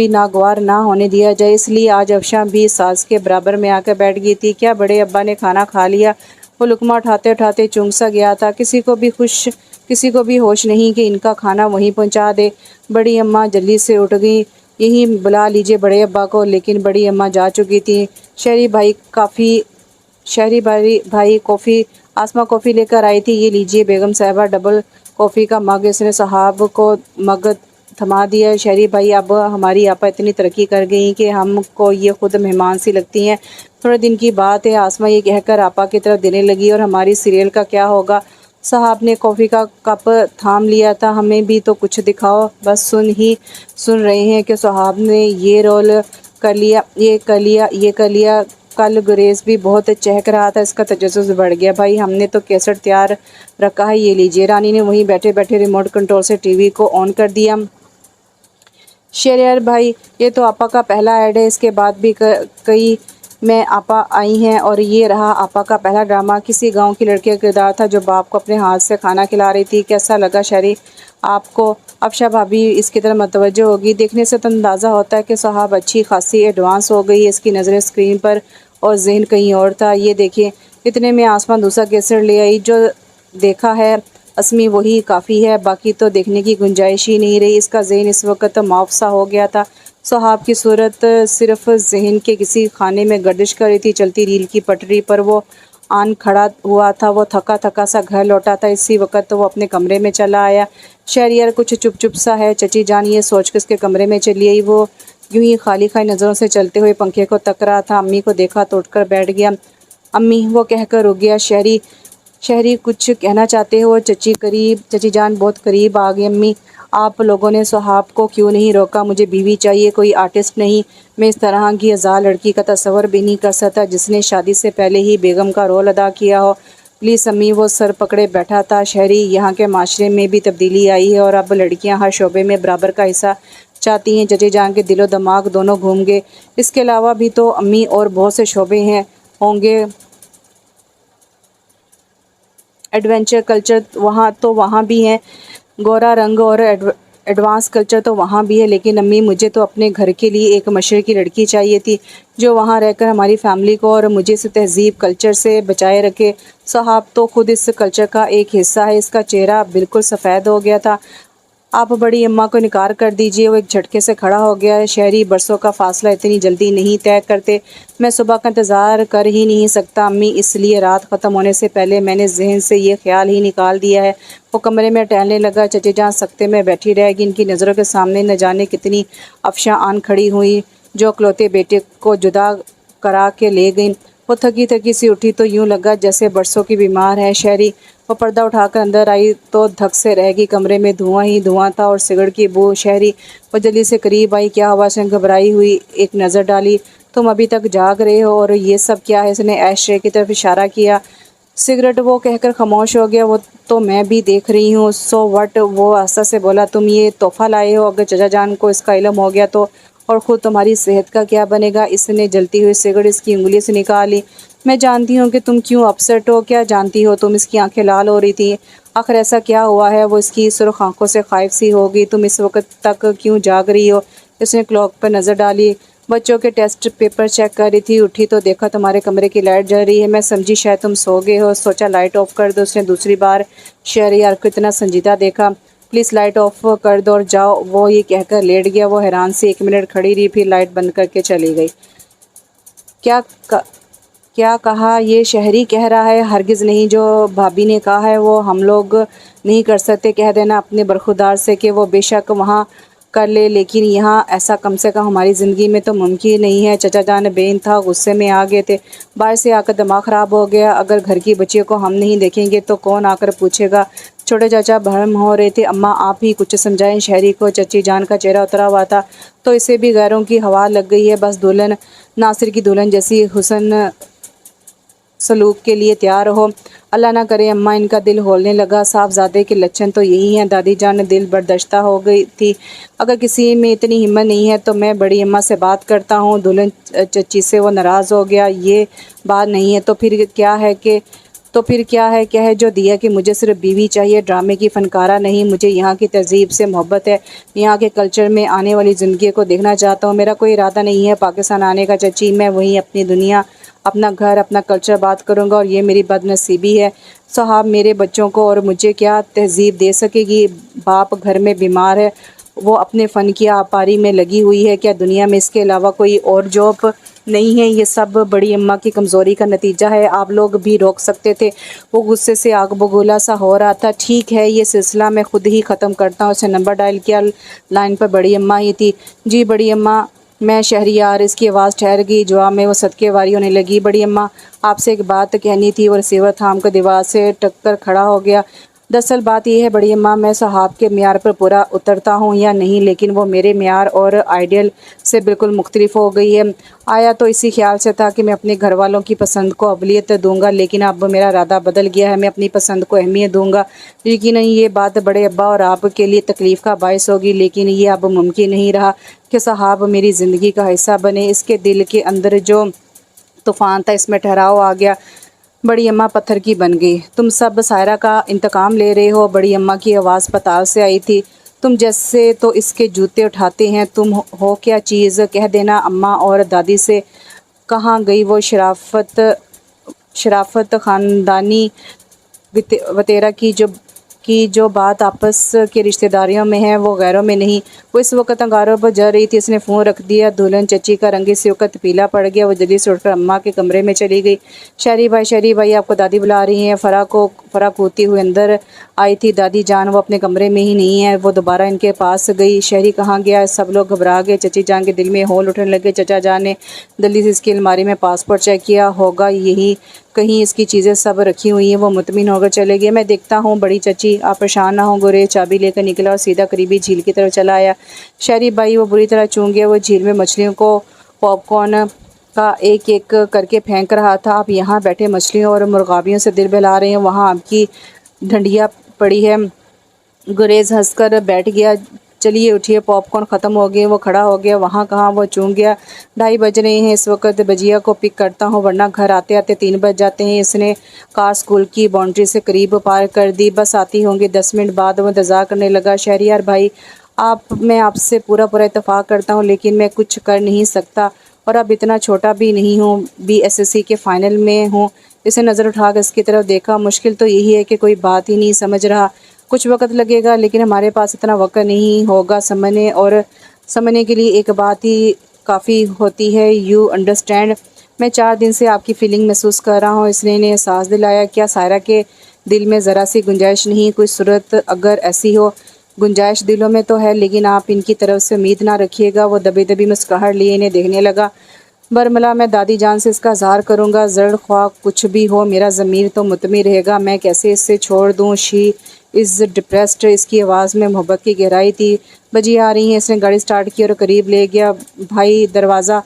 Speaker 1: ناگوار نہ ہونے دیا جائے۔ اس لیے آج افشاں بھی ساس کے برابر میں آ کر بیٹھ گئی تھی۔ کیا بڑے ابا نے کھانا کھا لیا؟ وہ لقمہ اٹھاتے اٹھاتے چونک سا گیا تھا۔ کسی کو بھی ہوش نہیں کہ ان کا کھانا وہیں پہنچا دے۔ بڑی اماں جلدی سے اٹھ گئی۔ یہیں بلا لیجیے بڑے ابا کو۔ لیکن بڑی اماں جا چکی تھی۔ شہری بھائی کافی، آسماں کافی لے کر آئی تھی۔ یہ لیجیے بیگم صاحبہ، ڈبل کافی کا مگ۔ اس نے صاحب کو مگ تھما دیا۔ شہری بھائی اب ہماری آپا اتنی ترقی کر گئی کہ ہم کو یہ خود مہمان سی لگتی ہیں۔ تھوڑے دن کی بات ہے۔ آسماں یہ کہہ کر آپا کی طرف دینے لگی، اور ہماری سیریل کا کیا ہوگا؟ صاحب نے کافی کا کپ تھام لیا تھا۔ ہمیں بھی تو کچھ دکھاؤ۔ بس سن رہے ہیں کہ صاحب نے یہ رول کر لیا۔ کل گریز بھی بہت چہک رہا تھا، اس کا تجسس بڑھ گیا۔ بھائی ہم نے تو کیسٹ تیار رکھا ہے، یہ لیجیے۔ رانی نے وہیں بیٹھے بیٹھے ریموٹ کنٹرول سے ٹی وی کو آن کر دیا۔ شہریار بھائی یہ تو آپا کا پہلا ایڈ ہے، اس کے بعد بھی کئی میں آپا آئی ہیں، اور یہ رہا آپا کا پہلا ڈرامہ۔ کسی گاؤں کی لڑکی کا کردار تھا جو باپ کو اپنے ہاتھ سے کھانا کھلا رہی تھی۔ کیسا لگا شہری آپ کو؟ افشاں بھابھی اس کی طرف متوجہ ہوگی۔ دیکھنے سے تو اندازہ ہوتا ہے کہ صاحب اچھی خاصی ایڈوانس ہو گئی ہے۔ اس کی نظریں اسکرین پر اور ذہن کہیں اور تھا۔ یہ دیکھیں، اتنے میں آسماں دوسرا کیسٹ لے آئی۔ جو دیکھا ہے اسمی وہی کافی ہے، باقی تو دیکھنے کی گنجائش ہی نہیں رہی۔ اس کا ذہن اس وقت معاف سا ہو گیا تھا۔ صاحب کی صورت صرف ذہن کے کسی خانے میں گردش کر رہی تھی۔ چلتی ریل کی پٹری پر وہ آن کھڑا ہوا تھا۔ وہ تھکا تھکا سا گھر لوٹا تھا۔ اسی وقت وہ اپنے کمرے میں چلا آیا۔ شہریار کچھ چپ سا ہے چچی جان، یہ سوچ کر اس کے کمرے میں چلی آئی۔ وہ یوں ہی خالی نظروں سے چلتے ہوئے پنکھے کو تک رہا تھا۔ امی کو دیکھا تو اٹھ کر بیٹھ گیا۔ امی، وہ کہہ کر رک گیا۔ شہری کچھ کہنا چاہتے ہو؟ چچی جان بہت قریب آ گئی۔ امی، آپ لوگوں نے صاحب کو کیوں نہیں روکا؟ مجھے بیوی چاہیے، کوئی آرٹسٹ نہیں۔ میں اس طرح کی ازاں لڑکی کا تصور بھی نہیں کر سکتا جس نے شادی سے پہلے ہی بیگم کا رول ادا کیا ہو۔ پلیز امی۔ وہ سر پکڑے بیٹھا تھا۔ شہری، یہاں کے معاشرے میں بھی تبدیلی آئی ہے اور اب لڑکیاں ہر شعبے میں برابر کا حصہ چاہتی ہیں۔ چچی جان کے دل و دماغ دونوں گھوم گئے۔ اس کے علاوہ بھی تو امی اور بہت سے شعبے ہوں گے۔ ایڈونچر کلچر وہاں بھی ہے، گورا رنگ اور ایڈوانس کلچر تو وہاں بھی ہے، لیکن امی مجھے تو اپنے گھر کے لیے ایک مشرقی لڑکی چاہیے تھی جو وہاں رہ کر ہماری فیملی کو اور مجھے اس تہذیب کلچر سے بچائے رکھے۔ صاحب تو خود اس کلچر کا ایک حصہ ہے۔ اس کا چہرہ بالکل سفید ہو گیا تھا۔ آپ بڑی اماں کو انکار کر دیجئے۔ وہ ایک جھٹکے سے کھڑا ہو گیا۔ شہری برسوں کا فاصلہ اتنی جلدی نہیں طے کرتے، میں صبح کا انتظار کر ہی نہیں سکتا امی، اس لیے رات ختم ہونے سے پہلے میں نے ذہن سے یہ خیال ہی نکال دیا ہے۔ وہ کمرے میں ٹہلنے لگا۔ چچی جان سکتے میں بیٹھی رہ گئی۔ ان کی نظروں کے سامنے نہ جانے کتنی افشاں آن کھڑی ہوئی جو اکلوتے بیٹے کو جدا کرا کے لے گئیں۔ وہ تھکی تھکی سی اٹھی تو یوں لگا جیسے برسوں کی بیمار ہے۔ شہری وہ پردہ اٹھا کر اندر آئی تو دھک سے رہ گئی۔ کمرے میں دھواں ہی دھواں تھا اور سگڑ کی بو۔ شہری وہ جلدی سے قریب آئی۔ کیا ہوا؟ اس نے گھبرائی ہوئی ایک نظر ڈالی۔ تم ابھی تک جاگ رہے ہو اور یہ سب کیا ہے؟ اس نے ایش ٹرے کی طرف اشارہ کیا۔ سگریٹ، وہ کہہ کر خاموش ہو گیا۔ وہ تو میں بھی دیکھ رہی ہوں۔ So what? وہ آہستہ سے بولا۔ تم یہ تحفہ لائے ہو، اگر چچا جان کو اس کا علم ہو گیا تو، اور خود تمہاری صحت کا کیا بنے گا؟ اس نے جلتی ہوئی سگریٹ اس کی انگلی سے نکالی۔ میں جانتی ہوں کہ تم کیوں اپسٹ ہو۔ کیا جانتی ہو تم؟ اس کی آنکھیں لال ہو رہی تھیں۔ آخر ایسا کیا ہوا ہے؟ وہ اس کی سرخ آنکھوں سے خائف سی ہو گئی۔ تم اس وقت تک کیوں جاگ رہی ہو؟ اس نے کلاک پر نظر ڈالی۔ بچوں کے ٹیسٹ پیپر چیک کر رہی تھی۔ اٹھی تو دیکھا تمہارے کمرے کی لائٹ جل رہی ہے۔ میں سمجھی شاید تم سو گئے ہو، سوچا لائٹ آف کر دو۔ اس نے دوسری بار شہریار کو اتنا سنجیدہ دیکھا۔ پلیز لائٹ آف کر دو اور جاؤ۔ وہ یہ کہہ کر لیٹ گیا۔ وہ حیران سی 1 منٹ کھڑی رہی، پھر لائٹ بند کر کے چلی گئی۔ کیا کہا؟ یہ شہری کہہ رہا ہے؟ ہرگز نہیں۔ جو بھابی نے کہا ہے وہ ہم لوگ نہیں کر سکتے۔ کہہ دینا اپنے برخودار سے کہ وہ بے شک وہاں کر لے، لیکن یہاں ایسا کم سے کم ہماری زندگی میں تو ممکن نہیں ہے۔ چچا جان بے انتہا غصے میں آ گئے تھے۔ باہر سے آ کر دماغ خراب ہو گیا۔ اگر گھر کی بچیوں کو ہم نہیں دیکھیں گے تو کون آ کر پوچھے گا؟ چھوٹے چاچا بھرم ہو رہے تھے۔ اماں آپ ہی کچھ سمجھائیں شہری کو۔ چچی جان کا چہرہ اترا ہوا تھا تو اسے بھی غیروں کی ہوا لگ گئی ہے۔ بس دلہن ناصر کی دلہن جیسی حسن سلوک کے لیے تیار ہو۔ اللہ نہ کرے۔ اماں ان کا دل ہولنے لگا۔ صاحبزادے کے لچھن تو یہی ہیں۔ دادی جان دل برداشتہ ہو گئی تھی۔ اگر کسی میں اتنی ہمت نہیں ہے تو میں بڑی اماں سے بات کرتا ہوں۔ دلہن چچی سے وہ ناراض ہو گیا۔ یہ بات نہیں ہے تو پھر کیا ہے جو دیا کہ مجھے صرف بیوی چاہیے، ڈرامے کی فنکارہ نہیں۔ مجھے یہاں کی تہذیب سے محبت ہے، یہاں کے کلچر میں آنے والی زندگی کو دیکھنا چاہتا ہوں۔ میرا کوئی ارادہ نہیں ہے پاکستان آنے کا چچی۔ میں وہیں اپنی دنیا، اپنا گھر، اپنا کلچر بات کروں گا، اور یہ میری بد نصیبی ہے۔ صاحب میرے بچوں کو اور مجھے کیا تہذیب دے سکے گی؟ باپ گھر میں بیمار ہے، وہ اپنے فن کی آپاری میں لگی ہوئی ہے۔ کیا دنیا میں اس کے علاوہ کوئی اور جاب نہیں ہے؟ یہ سب بڑی اماں کی کمزوری کا نتیجہ ہے۔ آپ لوگ بھی روک سکتے تھے۔ وہ غصے سے آگ بگولا سا ہو رہا تھا۔ ٹھیک ہے، یہ سلسلہ میں خود ہی ختم کرتا ہوں۔ اس نے نمبر ڈائل کیا۔ لائن پر بڑی اماں ہی تھی۔ جی بڑی اماں، میں شہریار۔ اس کی آواز ٹھہر گئی۔ جواب میں وہ صدقے واری ہونے لگی۔ بڑی اماں، آپ سے ایک بات کہنی تھی۔ وہ ریسیور تھام کر دیوار سے ٹک کر کھڑا ہو گیا۔ دراصل بات یہ ہے بڑی اماں، میں صاحب کے معیار پر پورا اترتا ہوں یا نہیں، لیکن وہ میرے معیار اور آئیڈیل سے بالکل مختلف ہو گئی ہے۔ آیا تو اسی خیال سے تھا کہ میں اپنے گھر والوں کی پسند کو اولویت دوں گا، لیکن اب میرا ارادہ بدل گیا ہے۔ میں اپنی پسند کو اہمیت دوں گا۔ یقیناً یہ بات بڑے ابا اور آپ کے لیے تکلیف کا باعث ہوگی، لیکن یہ اب ممکن نہیں رہا کہ صاحب میری زندگی کا حصہ بنے۔ اس کے دل کے اندر جو طوفان تھا اس میں ٹھہراؤ آ گیا۔ بڑی اماں پتھر کی بن گئی۔ تم سب سائرہ کا انتقام لے رہے ہو؟ بڑی اماں کی آواز پتال سے آئی تھی۔ تم جیسے تو اس کے جوتے اٹھاتے ہیں۔ تم ہو کیا چیز؟ کہہ دینا اماں اور دادی سے۔ کہاں گئی وہ شرافت خاندانی وطیرہ کی جو بات آپس کے رشتہ داریوں میں ہے وہ غیروں میں نہیں؟ وہ اس وقت انگاروں پر جل رہی تھی۔ اس نے فون رکھ دیا۔ دلہن چچی کا رنگ اسی وقت پیلا پڑ گیا۔ وہ جلدی سے اٹھ کر اماں کے کمرے میں چلی گئی۔ شہری بھائی آپ کو دادی بلا رہی ہیں۔ فرح ہوتی ہوئی اندر آئی تھی۔ دادی جان وہ اپنے کمرے میں ہی نہیں ہے۔ وہ دوبارہ ان کے پاس گئی۔ شہری کہاں گیا؟ سب لوگ گھبرا گئے۔ چچی جان کے دل میں ہول اٹھنے لگے۔ چچا جان نے جلدی سے اس کی الماری میں پاسپورٹ چیک کیا۔ ہوگا یہی کہیں، اس کی چیزیں سب رکھی ہوئی ہیں۔ وہ مطمئن ہو کر چلے گئے۔ میں دیکھتا ہوں بڑی چچی، آپ پریشان نہ ہوں۔ گریز چابی لے کر نکلا اور سیدھا قریبی جھیل کی طرف چلا آیا۔ شہری بھائی وہ بری طرح چونک گیا۔ وہ جھیل میں مچھلیوں کو پاپ کارن کا ایک ایک کر کے پھینک رہا تھا۔ آپ یہاں بیٹھے مچھلیوں اور مرغابیوں سے دل بہلا رہے ہیں، وہاں آپ کی ڈھنڈیا پڑی ہے۔ گریز ہنس کر بیٹھ گیا۔ چلیے اٹھیے، پاپ کارن ختم ہو گئے۔ وہ کھڑا ہو گیا۔ وہاں کہاں؟ وہ چونک گیا۔ 2:30 بج رہے ہیں۔ اس وقت بجیا کو پک کرتا ہوں، ورنہ گھر آتے آتے 3 بج جاتے ہیں۔ اس نے کار اسکول کی باؤنڈری سے قریب پارک کر دی۔ بس آتی ہوں گی 10 منٹ بعد۔ وہ انتظار کرنے لگا۔ شہریار بھائی، میں آپ سے پورا اتفاق کرتا ہوں، لیکن میں کچھ کر نہیں سکتا، اور اب اتنا چھوٹا بھی نہیں ہوں، BSc کے فائنل میں ہوں۔ اس نے نظر اٹھا کر اس کی طرف دیکھا۔ مشکل تو یہی ہے کہ کوئی بات ہی نہیں سمجھ رہا۔ کچھ وقت لگے گا، لیکن ہمارے پاس اتنا وقت نہیں ہوگا سمجھنے کے لیے ایک بات ہی کافی ہوتی ہے، یو انڈرسٹینڈ۔ میں 4 دن سے آپ کی فیلنگ محسوس کر رہا ہوں، اس نے انہیں احساس دلایا۔ کیا سائرہ کے دل میں ذرا سی گنجائش نہیں؟ کوئی صورت اگر ایسی ہو، گنجائش دلوں میں تو ہے، لیکن آپ ان کی طرف سے امید نہ رکھیے گا۔ وہ دبی دبی مسکراہٹ لیے انہیں دیکھنے لگا۔ برملا، میں دادی جان سے اس کا اظہار کروں گا، زرد خواہ کچھ بھی ہو، میرا ضمیر تو مطمئن رہے گا۔ میں کیسے اسے چھوڑ دوں؟ شی از ڈپریسڈ۔ اس کی آواز میں محبت کی گہرائی تھی۔ بجی آ رہی ہیں۔ اس نے گاڑی سٹارٹ کی اور قریب لے گیا۔ بھائی دروازہ۔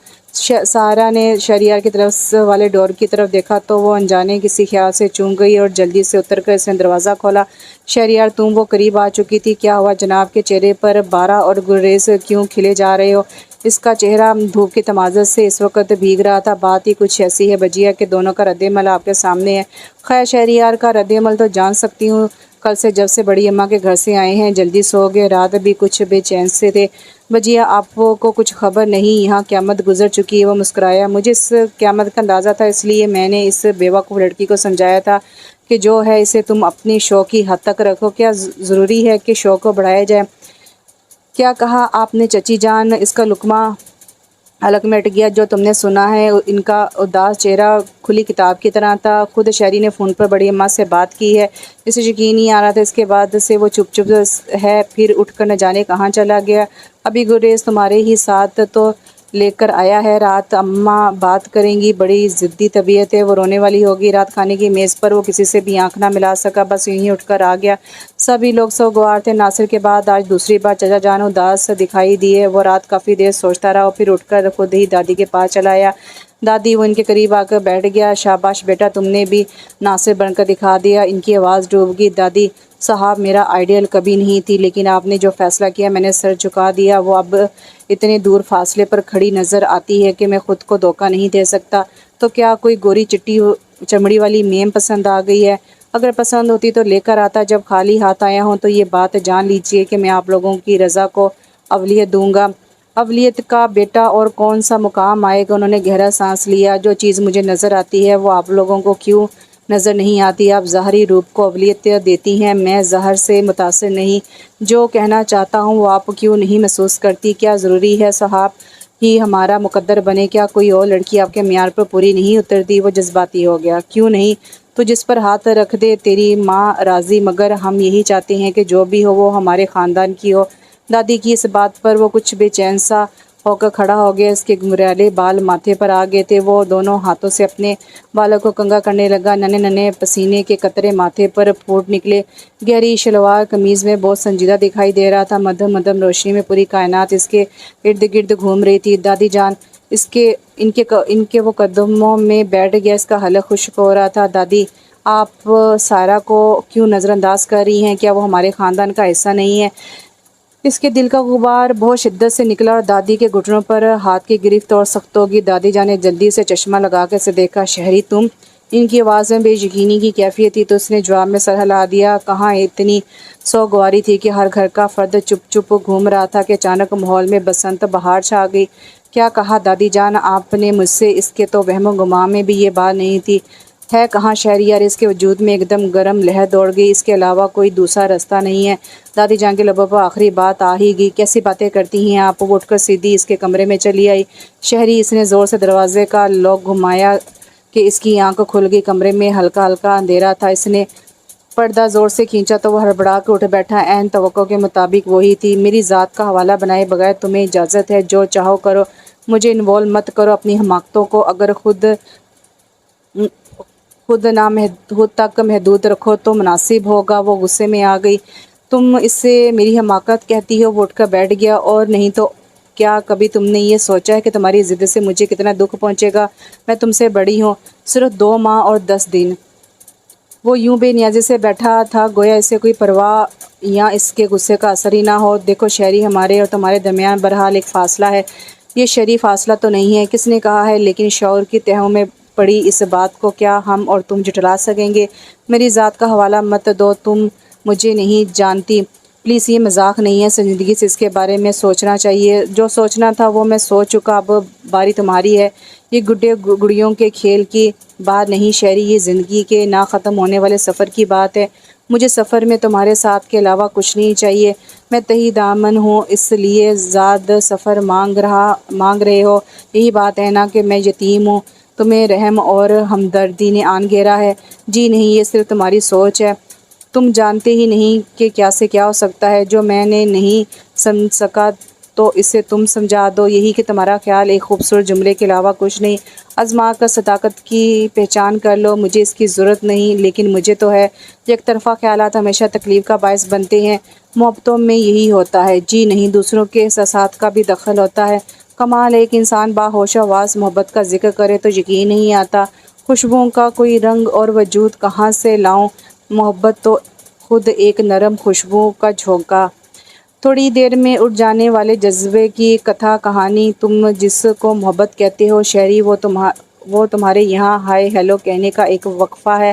Speaker 1: سارہ نے شہریار کی طرف والے ڈور کی طرف دیکھا تو وہ انجانے کسی خیال سے چونک گئی اور جلدی سے اتر کر اس نے دروازہ کھولا۔ شہریار تم؟ وہ قریب آ چکی تھی۔ کیا ہوا جناب کے چہرے پر بارہ اور گریز کیوں کھلے جا رہے ہو؟ اس کا چہرہ دھوپ کی تمازت سے اس وقت بھیگ رہا تھا۔ بات ہی کچھ ایسی ہے بجیا کہ دونوں کا رد عمل آپ کے سامنے ہے۔ خیر، شہریار کا رد عمل تو جان سکتی ہوں۔ کل سے جب سے بڑی اماں کے گھر سے آئے ہیں جلدی سو گئے، رات بھی کچھ بے چین سے تھے۔ بجیا، آپ کو کچھ خبر نہیں؟ یہاں قیامت گزر چکی ہے۔ وہ مسکرایا۔ مجھے اس قیامت کا اندازہ تھا، اس لیے میں نے اس بے وقوف لڑکی کو سمجھایا تھا کہ جو ہے اسے تم اپنی شوق کی حد تک رکھو۔ کیا ضروری ہے کہ شوق کو بڑھایا جائے؟ کیا کہا آپ نے چچی جان؟ اس کا لقمہ حلق میں اٹک گیا۔ جو تم نے سنا ہے۔ ان کا اداس چہرہ کھلی کتاب کی طرح تھا۔ خود شہری نے فون پر بڑی اماں سے بات کی ہے۔ اسے یقین نہیں آ رہا تھا۔ اس کے بعد سے وہ چپ چپ ہے، پھر اٹھ کر نہ جانے کہاں چلا گیا۔ ابھی گریز تمہارے ہی ساتھ تو لے کر آیا ہے۔ رات اماں بات کریں گی، بڑی ضدی طبیعت ہے، وہ رونے والی ہوگی۔ رات کھانے کی میز پر وہ کسی سے بھی آنکھ نہ ملا سکا، بس یوں ہی اٹھ کر آ گیا۔ سبھی لوگ سوگوار تھے۔ ناصر کے بعد آج دوسری بار چچا جان اداس دکھائی دیے۔ وہ رات کافی دیر سوچتا رہا اور پھر اٹھ کر خود ہی دادی کے پاس چلا آیا۔ دادی، وہ ان کے قریب آ کر بیٹھ گیا۔ شاباش بیٹا، تم نے بھی ناصر بن کر دکھا دیا۔ ان کی آواز ڈوب گئی۔ دادی صاحب، میرا آئیڈیل کبھی نہیں تھی، لیکن آپ نے جو فیصلہ کیا میں نے سر جھکا دیا۔ وہ اب اتنے دور فاصلے پر کھڑی نظر آتی ہے کہ میں خود کو دھوکہ نہیں دے سکتا۔ تو کیا کوئی گوری چٹی چمڑی والی میم پسند آ گئی ہے؟ اگر پسند ہوتی تو لے کر آتا۔ جب خالی ہاتھ آیا ہوں تو یہ بات جان لیجیے کہ میں آپ لوگوں کی رضا کو اولویت دوں گا۔ اولویت کا بیٹا اور کون سا مقام آئے گا؟ انہوں نے گہرا سانس لیا۔ جو چیز مجھے نظر آتی ہے وہ آپ لوگوں کو کیوں نظر نہیں آتی؟ آپ ظاہری روپ کو اولویت دیتی ہیں، میں ظاہر سے متاثر نہیں۔ جو کہنا چاہتا ہوں وہ آپ کیوں نہیں محسوس کرتی؟ کیا ضروری ہے صاحب ہی ہمارا مقدر بنے؟ کیا کوئی اور لڑکی آپ کے معیار پر پوری نہیں اترتی؟ وہ جذباتی ہو گیا۔ کیوں نہیں؟ تو جس پر ہاتھ رکھ دے تیری ماں راضی، مگر ہم یہی چاہتے ہیں کہ جو بھی ہو وہ ہمارے خاندان کی ہو۔ دادی کی اس بات پر وہ کچھ بے چین سا ہو کر کھڑا ہو گیا۔ اس کے گھمریلے بال ماتھے پر آ گئے تھے۔ وہ دونوں ہاتھوں سے اپنے بالوں کو کنگھا کرنے لگا۔ ننھے ننھے پسینے کے قطرے ماتھے پر پھوٹ نکلے۔ گہری شلوار قمیض میں بہت سنجیدہ دکھائی دے رہا تھا۔ مدھم مدھم روشنی میں پوری کائنات اس کے ارد گرد گھوم رہی تھی۔ دادی جان، ان کے وہ قدموں میں بیٹھ گیا۔ اس کا حلق خشک ہو رہا تھا۔ دادی، آپ سائرہ کو کیوں نظر انداز کر رہی ہیں؟ کیا وہ ہمارے خاندان کا حصہ نہیں ہے؟ اس کے دل کا غبار بہت شدت سے نکلا اور دادی کے گھٹنوں پر ہاتھ کی گرفت اور سخت ہوگی۔ دادی جان نے جلدی سے چشمہ لگا کر اسے دیکھا۔ شہری تم؟ ان کی آواز میں بے یقینی کی کیفیت تھی تو اس نے جواب میں سر ہلا دیا۔ کہاں اتنی سوگواری تھی کہ ہر گھر کا فرد چپ چپ گھوم رہا تھا کہ اچانک ماحول میں بسنت بہار چھا گئی۔ کیا کہا دادی جان آپ نے مجھ سے؟ اس کے تو وہم و گمان میں بھی یہ بات نہیں تھی۔ ہے کہاں شہریار؟ اس کے وجود میں ایک دم گرم لہر دوڑ گئی۔ اس کے علاوہ کوئی دوسرا راستہ نہیں ہے۔ دادی جان کے لبوں پر آخری بات آ ہی گئی۔ کیسی باتیں کرتی ہیں آپ؟ وہ اٹھ کر سیدھی اس کے کمرے میں چلی آئی۔ شہری، اس نے زور سے دروازے کا لاک گھمایا کہ اس کی آنکھ کھل گئی۔ کمرے میں ہلکا ہلکا اندھیرا تھا۔ اس نے پردہ زور سے کھینچا تو وہ ہڑبڑا کے اٹھ بیٹھا۔ عین توقع کے مطابق وہی تھی۔ میری ذات کا حوالہ بنائے بغیر تمہیں اجازت ہے، جو چاہو کرو، مجھے انوالو مت کرو اپنی حماقتوں کو۔ اگر خود تک محدود رکھو تو مناسب ہوگا۔ وہ غصے میں آ گئی۔ تم اس سے میری حماقت کہتی ہو؟ وہ اٹھ کر بیٹھ گیا۔ اور نہیں تو کیا کبھی تم نے یہ سوچا ہے کہ تمہاری ضد سے مجھے کتنا دکھ پہنچے گا؟ میں تم سے بڑی ہوں، صرف 2 ماہ اور 10 دن۔ وہ یوں بے نیازی سے بیٹھا تھا گویا اسے کوئی پرواہ یا اس کے غصے کا اثر ہی نہ ہو۔ دیکھو شہری، ہمارے اور تمہارے درمیان بہرحال ایک فاصلہ ہے۔ یہ شرعی فاصلہ تو نہیں ہے، کس نے کہا ہے، لیکن شعور کی تہوں میں پڑی اس بات کو کیا ہم اور تم جھٹلا سکیں گے؟ میری ذات کا حوالہ مت دو، تم مجھے نہیں جانتی۔ پلیز، یہ مذاق نہیں ہے۔ سنجیدگی سے اس کے بارے میں سوچنا چاہیے۔ جو سوچنا تھا وہ میں سوچ چکا، اب باری تمہاری ہے۔ یہ گڈے گڑیوں کے کھیل کی بات نہیں شہری، یہ زندگی کے نہ ختم ہونے والے سفر کی بات ہے۔ مجھے سفر میں تمہارے ساتھ کے علاوہ کچھ نہیں چاہیے۔ میں تہی دامن ہوں، اس لیے زاد سفر مانگ رہے ہو۔ یہی بات ہے نا کہ میں یتیم ہوں، تمہیں رحم اور ہمدردی نے آن گھیرا ہے۔ جی نہیں، یہ صرف تمہاری سوچ ہے۔ تم جانتے ہی نہیں کہ کیا سے کیا ہو سکتا ہے۔ جو میں نے نہیں سمجھ سکا تو اسے تم سمجھا دو۔ یہی کہ تمہارا خیال ایک خوبصورت جملے کے علاوہ کچھ نہیں۔ آزما کر صداقت کی پہچان کر لو۔ مجھے اس کی ضرورت نہیں، لیکن مجھے تو ہے۔ یک طرفہ خیالات ہمیشہ تکلیف کا باعث بنتے ہیں۔ محبتوں میں یہی ہوتا ہے۔ جی نہیں، دوسروں کے احساسات کا بھی دخل ہوتا ہے۔ کمال ہے، ایک انسان باہوش حواس محبت کا ذکر کرے تو یقین نہیں آتا۔ خوشبوؤں کا کوئی رنگ اور وجود کہاں سے لاؤں؟ محبت تو خود ایک نرم خوشبو کا جھونکا، تھوڑی دیر میں اٹھ جانے والے جذبے کی کتھا کہانی۔ تم جس کو محبت کہتے ہو شہری، وہ تمہارے یہاں ہائے ہیلو کہنے کا ایک وقفہ ہے۔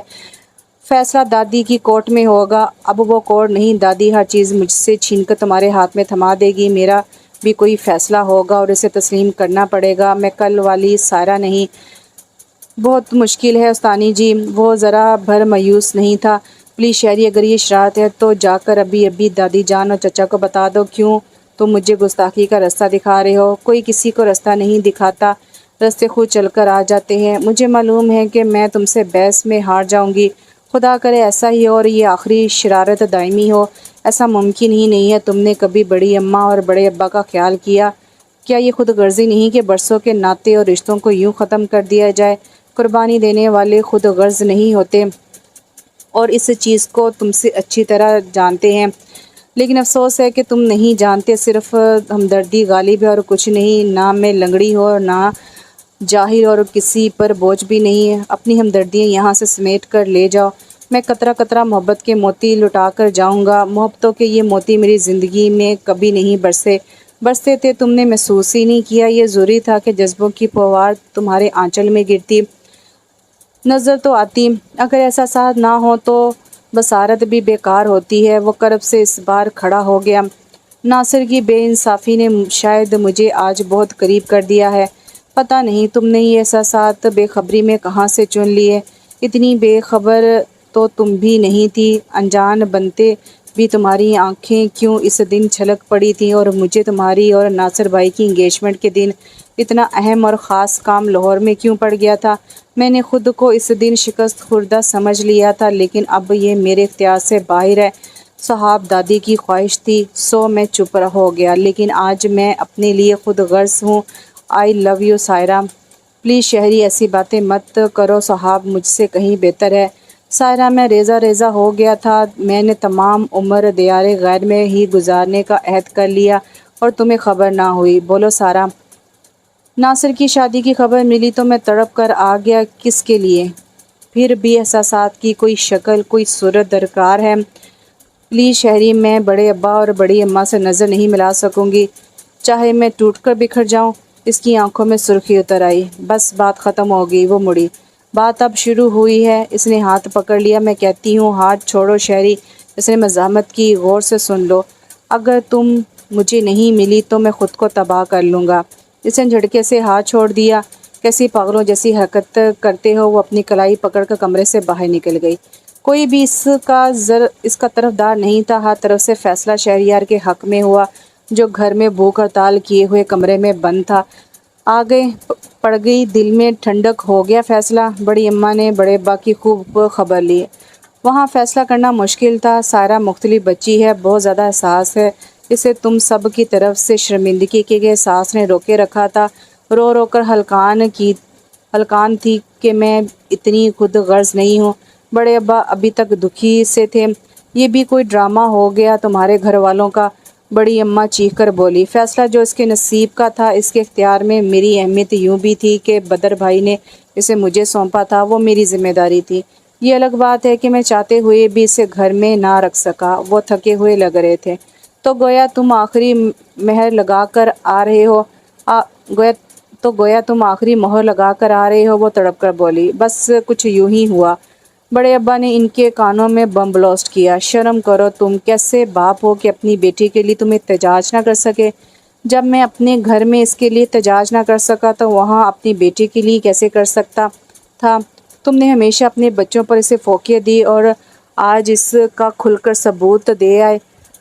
Speaker 1: فیصلہ دادی کی کورٹ میں ہوگا۔ اب وہ کورٹ نہیں، دادی ہر چیز مجھ سے چھین کر تمہارے ہاتھ میں تھما دے گی۔ میرا بھی کوئی فیصلہ ہوگا اور اسے تسلیم کرنا پڑے گا۔ میں کل والی سائرہ نہیں۔ بہت مشکل ہے استانی جی۔ وہ ذرا بھر مایوس نہیں تھا۔ پلیز شہری، اگر یہ شرارت ہے تو جا کر ابھی دادی جان اور چچا کو بتا دو۔ کیوں تم مجھے گستاخی کا رستہ دکھا رہے ہو؟ کوئی کسی کو رستہ نہیں دکھاتا، رستے خود چل کر آ جاتے ہیں۔ مجھے معلوم ہے کہ میں تم سے بحث میں ہار جاؤں گی۔ خدا کرے ایسا ہی ہو اور یہ آخری شرارت دائمی ہو۔ ایسا ممکن ہی نہیں ہے۔ تم نے کبھی بڑی اماں اور بڑے ابا کا خیال کیا؟ کیا یہ خود غرضی نہیں کہ برسوں کے ناطے اور رشتوں کو یوں ختم کر دیا جائے؟ قربانی دینے والے خود غرض نہیں ہوتے اور اس چیز کو تم سے اچھی طرح جانتے ہیں، لیکن افسوس ہے کہ تم نہیں جانتے۔ صرف ہمدردی غالب ہے اور کچھ نہیں۔ نہ میں لنگڑی ہو اور نہ جاہل اور کسی پر بوجھ بھی نہیں ہے۔ اپنی ہمدردیاں یہاں سے سمیٹ کر لے جاؤ۔ میں قطرہ قطرہ محبت کے موتی لٹا کر جاؤں گا۔ محبتوں کے یہ موتی میری زندگی میں کبھی نہیں برستے تھے، تم نے محسوس ہی نہیں کیا۔ یہ ضروری تھا کہ جذبوں کی پھوار تمہارے آنچل میں گرتی نظر تو آتی۔ اگر احساسات نہ ہوں تو بصارت بھی بیکار ہوتی ہے۔ وہ کرب سے اس بار کھڑا ہو گیا۔ ناصر کی بے انصافی نے شاید مجھے آج بہت قریب کر دیا ہے۔ پتہ نہیں تم نے یہ احساسات بے خبری میں کہاں سے چن لیے۔ اتنی بے خبر تو تم بھی نہیں تھی۔ انجان بنتے بھی تمہاری آنکھیں کیوں اس دن چھلک پڑی تھیں، اور مجھے تمہاری اور ناصر بھائی کی انگیجمنٹ کے دن اتنا اہم اور خاص کام لاہور میں کیوں پڑ گیا تھا؟ میں نے خود کو اس دن شکست خوردہ سمجھ لیا تھا، لیکن اب یہ میرے اختیار سے باہر ہے۔ صاحب دادی کی خواہش تھی، سو میں چپ ہو گیا، لیکن آج میں اپنے لیے خود غرض ہوں۔ آئی لو یو سائرہ۔ پلیز شہری، ایسی باتیں مت کرو، صاحب مجھ سے کہیں بہتر ہے۔ سائرہ، میں ریزہ ہو گیا تھا۔ میں نے تمام عمر دیار غیر میں ہی گزارنے کا عہد کر لیا اور تمہیں خبر نہ ہوئی۔ بولو سارہ۔ ناصر کی شادی کی خبر ملی تو میں تڑپ کر آ گیا۔ کس کے لیے؟ پھر بھی احساسات کی کوئی شکل، کوئی صورت درکار ہے۔ پلیز شہری، میں بڑے ابا اور بڑی اماں سے نظر نہیں ملا سکوں گی، چاہے میں ٹوٹ کر بکھر جاؤں۔ اس کی آنکھوں میں سرخی اتر آئی۔ بس بات ختم ہو گئی۔ وہ مڑی۔ بات اب شروع ہوئی ہے۔ اس نے ہاتھ پکڑ لیا۔ میں کہتی ہوں ہاتھ چھوڑو شہری۔ اس نے مزاحمت کی۔ غور سے سن لو، اگر تم مجھے نہیں ملی تو میں خود کو تباہ کر لوں گا۔ اس نے جھٹکے سے ہاتھ چھوڑ دیا۔ کیسی پاگلوں جیسی حرکت کرتے ہو؟ وہ اپنی کلائی پکڑ کر کمرے سے باہر نکل گئی۔ کوئی بھی اس کا طرفدار نہیں تھا۔ ہر طرف سے فیصلہ شہریار کے حق میں ہوا، جو گھر میں بھوک ہڑتال کیے ہوئے کمرے میں بند تھا۔ آگے پڑ گئی دل میں ٹھنڈک۔ ہو گیا فیصلہ۔ بڑی اماں نے بڑے ابا کی خوب خبر لی۔ وہاں فیصلہ کرنا مشکل تھا۔ سائرہ مختلف بچی ہے، بہت زیادہ احساس ہے۔ اسے تم سب کی طرف سے شرمندگی کے احساس نے روکے رکھا تھا۔ رو رو کر ہلکان تھی کہ میں اتنی خود غرض نہیں ہوں۔ بڑے ابا ابھی تک دکھی سے تھے۔ یہ بھی کوئی ڈرامہ ہو گیا تمہارے گھر والوں کا؟ بڑی اماں چیخ کر بولی۔ فیصلہ جو اس کے نصیب کا تھا، اس کے اختیار میں۔ میری اہمیت یوں بھی تھی کہ بدر بھائی نے اسے مجھے سونپا تھا، وہ میری ذمہ داری تھی۔ یہ الگ بات ہے کہ میں چاہتے ہوئے بھی اسے گھر میں نہ رکھ سکا۔ وہ تھکے ہوئے لگ رہے تھے۔ تو گویا تم آخری مہر لگا کر آ رہے ہو۔ وہ تڑپ کر بولی۔ بس کچھ یوں ہی ہوا۔ بڑے ابا نے ان کے کانوں میں بم بلاسٹ کیا۔ شرم کرو تم، کیسے باپ ہو کہ اپنی بیٹی کے لیے تم احتجاج نہ کر سکے؟ جب میں اپنے گھر میں اس کے لیے احتجاج نہ کر سکا تو وہاں اپنی بیٹی کے لیے کیسے کر سکتا تھا؟ تم نے ہمیشہ اپنے بچوں پر اسے فوقیت دی اور آج اس کا کھل کر ثبوت دے آئے۔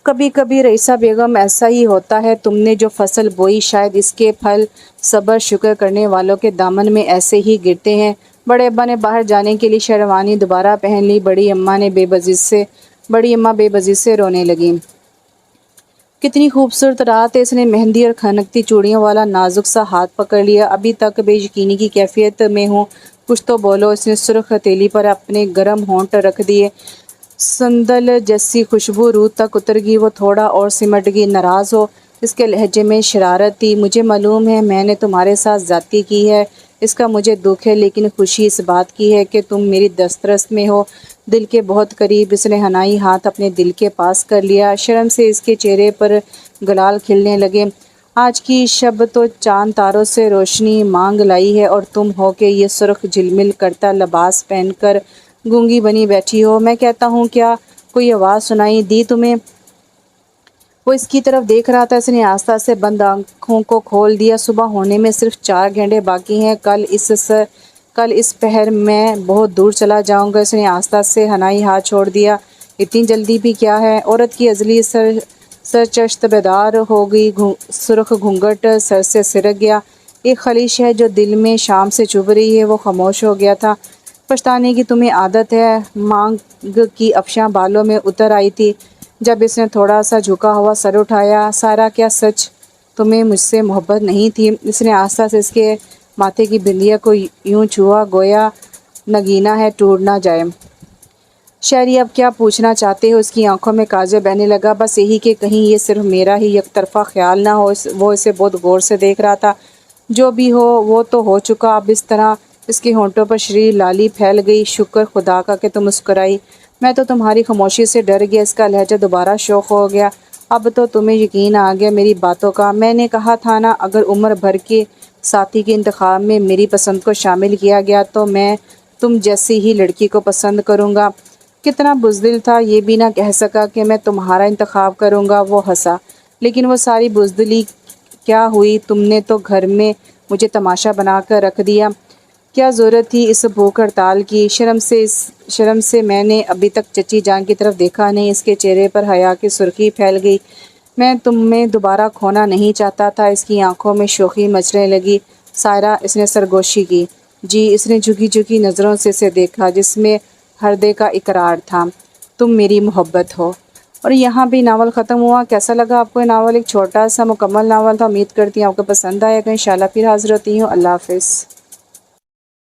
Speaker 1: کبھی کبھی رئیسہ بیگم ایسا ہی ہوتا ہے، تم نے جو فصل بوئی شاید اس کے پھل صبر شکر کرنے والوں کے دامن میں ایسے ہی گرتے ہیں۔ بڑے ابا نے باہر جانے کے لیے شیروانی دوبارہ پہن لی۔ بڑی اماں بے بسی سے رونے لگیں۔ کتنی خوبصورت رات ہے، اس نے مہندی اور کھنکتی چوڑیوں والا نازک سا ہاتھ پکڑ لیا۔ ابھی تک بے یقینی کی کیفیت میں ہوں، کچھ تو بولو۔ اس نے سرخ ہتھیلی پر اپنے گرم ہونٹ رکھ دیے۔ سندل جیسی خوشبو روح تک اتر گئی، وہ تھوڑا اور سمٹ گئی۔ ناراض ہو؟ اس کے لہجے میں شرارت تھی۔ مجھے معلوم ہے میں نے تمہارے ساتھ زیادتی کی ہے، اس کا مجھے دکھ ہے، لیکن خوشی اس بات کی ہے کہ تم میری دسترس میں ہو، دل کے بہت قریب۔ اس نے حنائی ہاتھ اپنے دل کے پاس کر لیا۔ شرم سے اس کے چہرے پر گلال کھلنے لگے۔ آج کی شب تو چاند تاروں سے روشنی مانگ لائی ہے، اور تم ہو کہ یہ سرخ جھلمل کرتا لباس پہن کر گونگی بنی بیٹھی ہو۔ میں کہتا ہوں، کیا کوئی آواز سنائی دی تمہیں؟ وہ اس کی طرف دیکھ رہا تھا۔ اس نے آہستہ سے بند آنکھوں کو کھول دیا۔ صبح ہونے میں صرف 4 گھنٹے باقی ہیں۔ کل اس پہر میں بہت دور چلا جاؤں گا۔ اس نے آہستہ سے حنائی ہاتھ چھوڑ دیا۔ اتنی جلدی بھی کیا ہے؟ عورت کی عضلیں سرچشت بیدار ہو گئی۔ سرخ گھونگھٹ سر سے سرک گیا۔ ایک خلش ہے جو دل میں شام سے چبھ رہی ہے۔ وہ خاموش ہو گیا تھا۔ پچھتانے کی تمہیں عادت ہے؟ مانگ کی افشاں بالوں میں اتر آئی تھی جب اس نے تھوڑا سا جھکا ہوا سر اٹھایا۔ سارا، کیا سچ تمہیں مجھ سے محبت نہیں تھی؟ اس نے آہستہ سے اس کے ماتھے کی بندیا کو یوں چھوا گویا نگینہ ہے، ٹوٹ نہ جائے۔ شہری، اب کیا پوچھنا چاہتے ہو؟ اس کی آنکھوں میں کاجل بہنے لگا۔ بس یہی کہ کہیں یہ صرف میرا ہی یک طرفہ خیال نہ ہو۔ وہ اسے بہت غور سے دیکھ رہا تھا۔ جو بھی ہو وہ تو ہو چکا اب۔ اس طرح اس کے ہونٹوں پر شریر لالی پھیل گئی۔ شکر خدا کا کہ تم مسکرائی۔ میں تو تمہاری خاموشی سے ڈر گیا۔ اس کا لہجہ دوبارہ شوخ ہو گیا۔ اب تو تمہیں یقین آ گیا میری باتوں کا۔ میں نے کہا تھا نا، اگر عمر بھر کے ساتھی کے انتخاب میں میری پسند کو شامل کیا گیا تو میں تم جیسی ہی لڑکی کو پسند کروں گا۔ کتنا بزدل تھا، یہ بھی نہ کہہ سکا کہ میں تمہارا انتخاب کروں گا۔ وہ ہنسا۔ لیکن وہ ساری بزدلی کیا ہوئی؟ تم نے تو گھر میں مجھے تماشا بنا کر رکھ دیا۔ کیا ضرورت تھی اس بھوک ہڑتال کی؟ شرم سے میں نے ابھی تک چچی جان کی طرف دیکھا نہیں۔ اس کے چہرے پر حیا کی سرخی پھیل گئی۔ میں تمہیں دوبارہ کھونا نہیں چاہتا تھا۔ اس کی آنکھوں میں شوخی مچلنے لگی۔ سائرہ، اس نے سرگوشی کی۔ جی۔ اس نے جھکی نظروں سے اسے دیکھا جس میں ہردے کا اقرار تھا۔ تم میری محبت ہو۔ اور یہاں بھی ناول ختم ہوا۔ کیسا لگا آپ کو یہ ناول؟ ایک چھوٹا سا مکمل ناول تھا۔ امید کرتی ہوں آپ کو پسند آئے گا۔ انشاءاللہ پھر حاضر ہوتی ہوں۔ اللہ حافظ۔